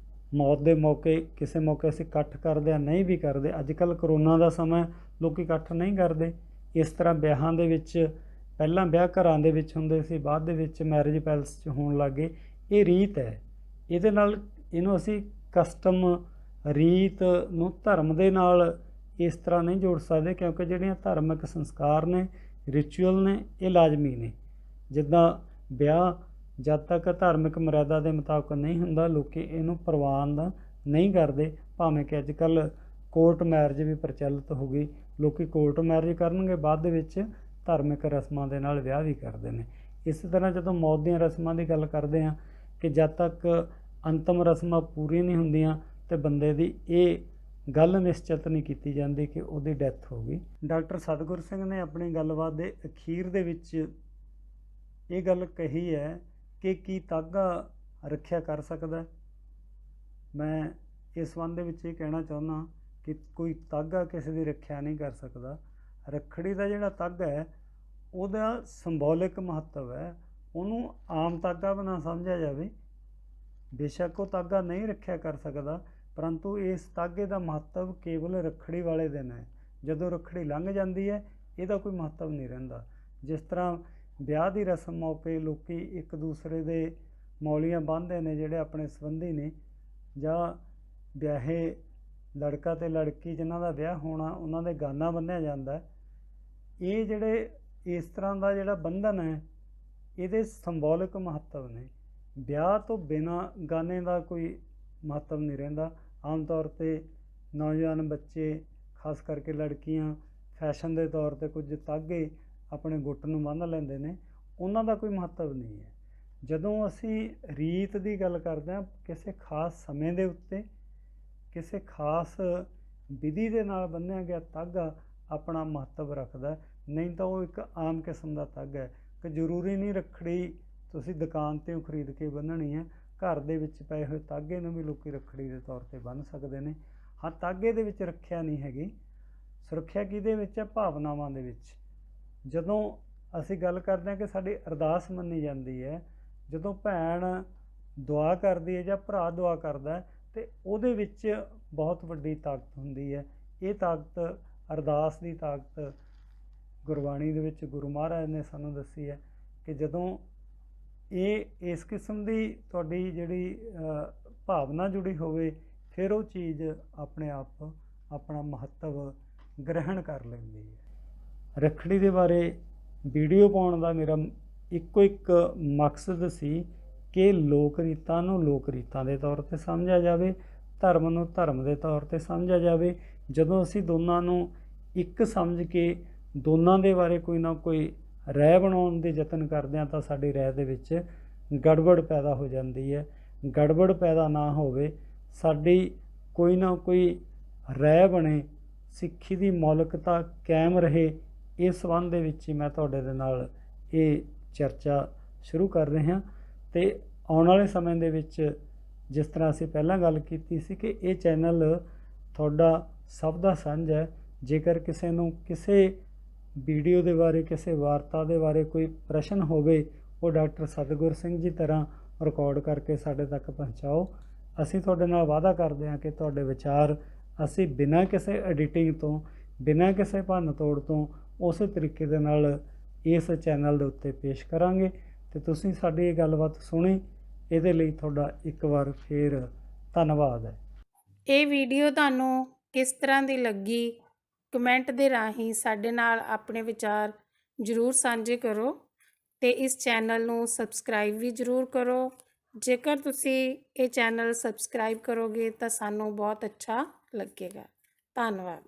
ਮੌਤ ਦੇ ਮੌਕੇ ਕਿਸੇ ਮੌਕੇ ਅਸੀਂ ਇਕੱਠ ਕਰਦੇ ਹਾਂ, ਨਹੀਂ ਵੀ ਕਰਦੇ। ਅੱਜ ਕੱਲ੍ਹ ਕਰੋਨਾ ਦਾ ਸਮਾਂ, ਲੋਕ ਇਕੱਠ ਨਹੀਂ ਕਰਦੇ। ਇਸ ਤਰ੍ਹਾਂ ਵਿਆਹਾਂ ਦੇ ਵਿੱਚ, ਪਹਿਲਾਂ ਵਿਆਹ ਘਰਾਂ ਦੇ ਵਿੱਚ ਹੁੰਦੇ ਸੀ, ਬਾਅਦ ਦੇ ਵਿੱਚ ਮੈਰਿਜ ਪੈਲਸ 'ਚ ਹੋਣ ਲੱਗ ਗਏ। ਇਹ ਰੀਤ ਹੈ। ਇਹਦੇ ਨਾਲ, ਇਹਨੂੰ ਅਸੀਂ ਕਸਟਮ, ਰੀਤ ਨੂੰ ਧਰਮ ਦੇ ਨਾਲ ਇਸ ਤਰ੍ਹਾਂ ਨਹੀਂ ਜੋੜ ਸਕਦੇ, ਕਿਉਂਕਿ ਜਿਹੜੀਆਂ ਧਾਰਮਿਕ ਸੰਸਕਾਰ ਨੇ, ਰਿਚੁਅਲ ਨੇ, ਇਹ ਲਾਜ਼ਮੀ ਨੇ। ਜਿੱਦਾਂ ਵਿਆਹ ਜਦ ਤੱਕ ਧਾਰਮਿਕ ਮਰਿਆਦਾ ਦੇ ਮੁਤਾਬਕ ਨਹੀਂ ਹੁੰਦਾ, ਲੋਕ ਇਹਨੂੰ ਪ੍ਰਵਾਨ ਨਹੀਂ ਕਰਦੇ। ਭਾਵੇਂ ਕਿ ਅੱਜ ਕੱਲ੍ਹ ਕੋਰਟ ਮੈਰਿਜ ਵੀ ਪ੍ਰਚਲਿਤ ਹੋ ਗਈ, ਲੋਕ ਕੋਰਟ ਮੈਰਿਜ ਕਰਨਗੇ, ਬਾਅਦ ਦੇ ਵਿੱਚ ਧਾਰਮਿਕ ਰਸਮਾਂ ਦੇ ਨਾਲ ਵਿਆਹ ਵੀ ਕਰਦੇ ਨੇ। ਇਸੇ ਤਰ੍ਹਾਂ ਜਦੋਂ ਮੌਤ ਦੀਆਂ ਰਸਮਾਂ ਦੀ ਗੱਲ ਕਰਦੇ ਹਾਂ, ਕਿ ਜਦ ਤੱਕ ਅੰਤਮ ਰਸਮਾਂ ਪੂਰੀਆਂ ਨਹੀਂ ਹੁੰਦੀਆਂ ਤੇ ਬੰਦੇ ਦੀ ਇਹ ਗੱਲ ਨਿਸ਼ਚਿਤ ਨਹੀਂ ਕੀਤੀ ਜਾਂਦੀ ਕਿ ਉਹਦੀ ਡੈਥ ਹੋ ਗਈ। ਡਾਕਟਰ ਸਤਿਗੁਰ ਸਿੰਘ ਨੇ ਆਪਣੀ ਗੱਲਬਾਤ ਦੇ ਅਖੀਰ ਦੇ ਵਿੱਚ ਇਹ ਗੱਲ ਕਹੀ ਹੈ ਕਿ ਕੀ ਤਾਗਾ ਰੱਖਿਆ ਕਰ ਸਕਦਾ। ਮੈਂ ਇਸ ਸੰਬੰਧ ਦੇ ਵਿੱਚ ਇਹ ਕਹਿਣਾ ਚਾਹੁੰਦਾ ਕਿ ਕੋਈ ਤਾਗਾ ਕਿਸੇ ਦੀ ਰੱਖਿਆ ਨਹੀਂ ਕਰ ਸਕਦਾ। ਰੱਖੜੀ ਦਾ ਜਿਹੜਾ ਤਾਗਾ ਹੈ, ਉਹਦਾ ਸਿੰਬੋਲਿਕ ਮਹੱਤਵ ਹੈ। ਉਹਨੂੰ ਆਮ ਤਾਗਾ ਬਣਾ ਸਮਝਿਆ ਜਾਵੇ। ਬੇਸ਼ੱਕ ਉਹ ਤਾਗਾ ਨਹੀਂ ਰੱਖਿਆ ਕਰ ਸਕਦਾ, ਪਰੰਤੂ ਇਸ ਤਾਗੇ ਦਾ ਮਹੱਤਵ ਕੇਵਲ ਰੱਖੜੀ ਵਾਲੇ ਦਿਨ ਹੈ। ਜਦੋਂ ਰੱਖੜੀ ਲੰਘ ਜਾਂਦੀ ਹੈ, ਇਹਦਾ ਕੋਈ ਮਹੱਤਵ ਨਹੀਂ ਰਹਿੰਦਾ। ਜਿਸ ਤਰ੍ਹਾਂ ਵਿਆਹ ਦੀ ਰਸਮ ਮੌਕੇ ਲੋਕ ਇੱਕ ਦੂਸਰੇ ਦੇ ਮੌਲੀਆਂ ਬੰਨ੍ਹਦੇ ਨੇ, ਜਿਹੜੇ ਆਪਣੇ ਸੰਬੰਧੀ ਨੇ, ਜਾਂ ਵਿਆਹੇ ਲੜਕਾ ਅਤੇ ਲੜਕੀ ਜਿਨ੍ਹਾਂ ਦਾ ਵਿਆਹ ਹੋਣਾ, ਉਹਨਾਂ ਦੇ ਗਾਨਾ ਬੰਨ੍ਹਿਆ ਜਾਂਦਾ। ਇਹ ਜਿਹੜੇ ਇਸ ਤਰ੍ਹਾਂ ਦਾ ਜਿਹੜਾ ਬੰਧਨ ਹੈ, ਇਹਦੇ ਸਿੰਬੋਲਿਕ ਮਹੱਤਵ ਨੇ। ਵਿਆਹ ਤੋਂ ਬਿਨਾਂ ਗਾਨੇ ਦਾ ਕੋਈ ਮਹੱਤਵ ਨਹੀਂ ਰਹਿੰਦਾ। ਆਮ ਤੌਰ 'ਤੇ ਨੌਜਵਾਨ ਬੱਚੇ, ਖਾਸ ਕਰਕੇ ਲੜਕੀਆਂ, ਫੈਸ਼ਨ ਦੇ ਤੌਰ 'ਤੇ ਕੁਝ ਤਾਗੇ ਆਪਣੇ ਗੁੱਟ ਨੂੰ ਬੰਨ੍ਹ ਲੈਂਦੇ ਨੇ, ਉਹਨਾਂ ਦਾ ਕੋਈ ਮਹੱਤਵ ਨਹੀਂ ਹੈ। ਜਦੋਂ ਅਸੀਂ ਰੀਤ ਦੀ ਗੱਲ ਕਰਦੇ ਹਾਂ, ਕਿਸੇ ਖਾਸ ਸਮੇਂ ਦੇ ਉੱਤੇ, ਕਿਸੇ ਖਾਸ ਵਿਧੀ ਦੇ ਨਾਲ ਬੰਨ੍ਹਿਆ ਗਿਆ ਤਾਗਾ ਆਪਣਾ ਮਹੱਤਵ ਰੱਖਦਾ। ਨਹੀਂ ਤਾਂ ਉਹ ਇੱਕ ਆਮ ਕਿਸਮ ਦਾ ਤਾਗਾ ਹੈ। ਕਿ ਜ਼ਰੂਰੀ ਨਹੀਂ ਰੱਖੜੀ ਤੁਸੀਂ ਦੁਕਾਨ 'ਤੇ ਖਰੀਦ ਕੇ ਬੰਨ੍ਹਣੀ ਹੈ, ਘਰ ਦੇ ਵਿੱਚ ਪਏ ਹੋਏ ਤਾਗੇ ਨੂੰ ਵੀ ਲੋਕ ਰੱਖੜੀ ਦੇ ਤੌਰ 'ਤੇ ਬੰਨ੍ਹ ਸਕਦੇ ਨੇ। ਹਾਂ, ਤਾਗੇ ਦੇ ਵਿੱਚ ਰੱਖਿਆ ਨਹੀਂ ਹੈਗੀ। ਸੁਰੱਖਿਆ ਕਿਹਦੇ ਵਿੱਚ ਹੈ? ਭਾਵਨਾਵਾਂ ਦੇ ਵਿੱਚ। ਜਦੋਂ ਅਸੀਂ ਗੱਲ ਕਰਦੇ ਹਾਂ ਕਿ ਸਾਡੀ ਅਰਦਾਸ ਮੰਨੀ ਜਾਂਦੀ ਹੈ, ਜਦੋਂ ਭੈਣ ਦੁਆ ਕਰਦੀ ਹੈ ਜਾਂ ਭਰਾ ਦੁਆ ਕਰਦਾ, ਅਤੇ ਉਹਦੇ ਵਿੱਚ ਬਹੁਤ ਵੱਡੀ ਤਾਕਤ ਹੁੰਦੀ ਹੈ। ਇਹ ਤਾਕਤ, ਅਰਦਾਸ ਦੀ ਤਾਕਤ, ਗੁਰਬਾਣੀ ਦੇ ਵਿੱਚ ਗੁਰੂ ਮਹਾਰਾਜ ਨੇ ਸਾਨੂੰ ਦੱਸੀ ਹੈ ਕਿ ਜਦੋਂ ਇਹ ਇਸ ਕਿਸਮ ਦੀ ਤੁਹਾਡੀ ਜਿਹੜੀ ਭਾਵਨਾ ਜੁੜੀ ਹੋਵੇ, ਫਿਰ ਉਹ ਚੀਜ਼ ਆਪਣੇ ਆਪ ਆਪਣਾ ਮਹੱਤਵ ਗ੍ਰਹਿਣ ਕਰ ਲੈਂਦੀ ਹੈ। ਰੱਖੜੀ ਦੇ ਬਾਰੇ ਵੀਡੀਓ ਪਾਉਣ ਦਾ ਮੇਰਾ ਇੱਕੋ ਇੱਕ ਮਕਸਦ ਸੀ ਕਿ ਲੋਕ ਰੀਤਾਂ ਨੂੰ ਲੋਕ ਰੀਤਾਂ ਦੇ ਤੌਰ 'ਤੇ ਸਮਝਿਆ ਜਾਵੇ, ਧਰਮ ਨੂੰ ਧਰਮ ਦੇ ਤੌਰ 'ਤੇ ਸਮਝਿਆ ਜਾਵੇ। ਜਦੋਂ ਅਸੀਂ ਦੋਨਾਂ ਨੂੰ ਇੱਕ ਸਮਝ ਕੇ ਦੋਨਾਂ ਦੇ ਬਾਰੇ ਕੋਈ ਨਾ ਕੋਈ ਰਾਏ ਬਣਾਉਣ ਦੇ ਯਤਨ ਕਰਦੇ ਹਾਂ, ਤਾਂ ਸਾਡੀ ਰਾਏ ਦੇ ਵਿੱਚ ਗੜਬੜ ਪੈਦਾ ਹੋ ਜਾਂਦੀ ਹੈ। ਗੜਬੜ ਪੈਦਾ ਨਾ ਹੋਵੇ, ਸਾਡੀ ਕੋਈ ਨਾ ਕੋਈ ਰਾਏ ਬਣੇ, ਸਿੱਖੀ ਦੀ ਮੌਲਿਕਤਾ ਕਾਇਮ ਰਹੇ, ਇਸ ਸੰਬੰਧ ਦੇ ਵਿੱਚ ਹੀ ਮੈਂ ਤੁਹਾਡੇ ਦੇ ਨਾਲ ਇਹ ਚਰਚਾ ਸ਼ੁਰੂ ਕਰ ਰਹੇ ਹਾਂ। ਅਤੇ ਆਉਣ ਵਾਲੇ ਸਮੇਂ ਦੇ ਵਿੱਚ, ਜਿਸ ਤਰ੍ਹਾਂ ਅਸੀਂ ਪਹਿਲਾਂ ਗੱਲ ਕੀਤੀ ਸੀ ਕਿ ਇਹ ਚੈਨਲ ਤੁਹਾਡਾ ਸਭ ਦਾ ਸਾਂਝ ਹੈ। ਜੇਕਰ ਕਿਸੇ ਨੂੰ ਕਿਸੇ ਵੀਡੀਓ ਦੇ ਬਾਰੇ, ਕਿਸੇ ਵਾਰਤਾ ਦੇ ਬਾਰੇ ਕੋਈ ਪ੍ਰਸ਼ਨ ਹੋਵੇ, ਉਹ ਡਾਕਟਰ ਸਤਿਗੁਰ ਸਿੰਘ ਜੀ ਤਰ੍ਹਾਂ ਰਿਕਾਰਡ ਕਰਕੇ ਸਾਡੇ ਤੱਕ ਪਹੁੰਚਾਓ। ਅਸੀਂ ਤੁਹਾਡੇ ਨਾਲ ਵਾਅਦਾ ਕਰਦੇ ਹਾਂ ਕਿ ਤੁਹਾਡੇ ਵਿਚਾਰ ਅਸੀਂ ਬਿਨਾਂ ਕਿਸੇ ਐਡੀਟਿੰਗ ਤੋਂ, ਬਿਨਾਂ ਕਿਸੇ ਭੰਨ ਤੋੜ ਤੋਂ, ਉਸੇ ਤਰੀਕੇ ਦੇ ਨਾਲ ਇਸ ਚੈਨਲ ਦੇ ਉੱਤੇ ਪੇਸ਼ ਕਰਾਂਗੇ। ਅਤੇ ਤੁਸੀਂ ਸਾਡੀ ਇਹ ਗੱਲਬਾਤ ਸੁਣੀ, ਇਹਦੇ ਲਈ ਤੁਹਾਡਾ ਇੱਕ ਵਾਰ ਫੇਰ ਧੰਨਵਾਦ ਹੈ। ਇਹ ਵੀਡੀਓ ਤੁਹਾਨੂੰ ਕਿਸ ਤਰ੍ਹਾਂ ਦੀ ਲੱਗੀ, ਕਮੈਂਟ ਦੇ ਰਾਹੀਂ ਸਾਡੇ ਨਾਲ ਆਪਣੇ ਵਿਚਾਰ ਜ਼ਰੂਰ ਸਾਂਝੇ ਕਰੋ, ਅਤੇ ਇਸ ਚੈਨਲ ਨੂੰ ਸਬਸਕ੍ਰਾਈਬ ਵੀ ਜ਼ਰੂਰ ਕਰੋ। ਜੇਕਰ ਤੁਸੀਂ ਇਹ ਚੈਨਲ ਸਬਸਕ੍ਰਾਈਬ ਕਰੋਗੇ ਤਾਂ ਸਾਨੂੰ ਬਹੁਤ ਅੱਛਾ ਲੱਗੇਗਾ। ਧੰਨਵਾਦ।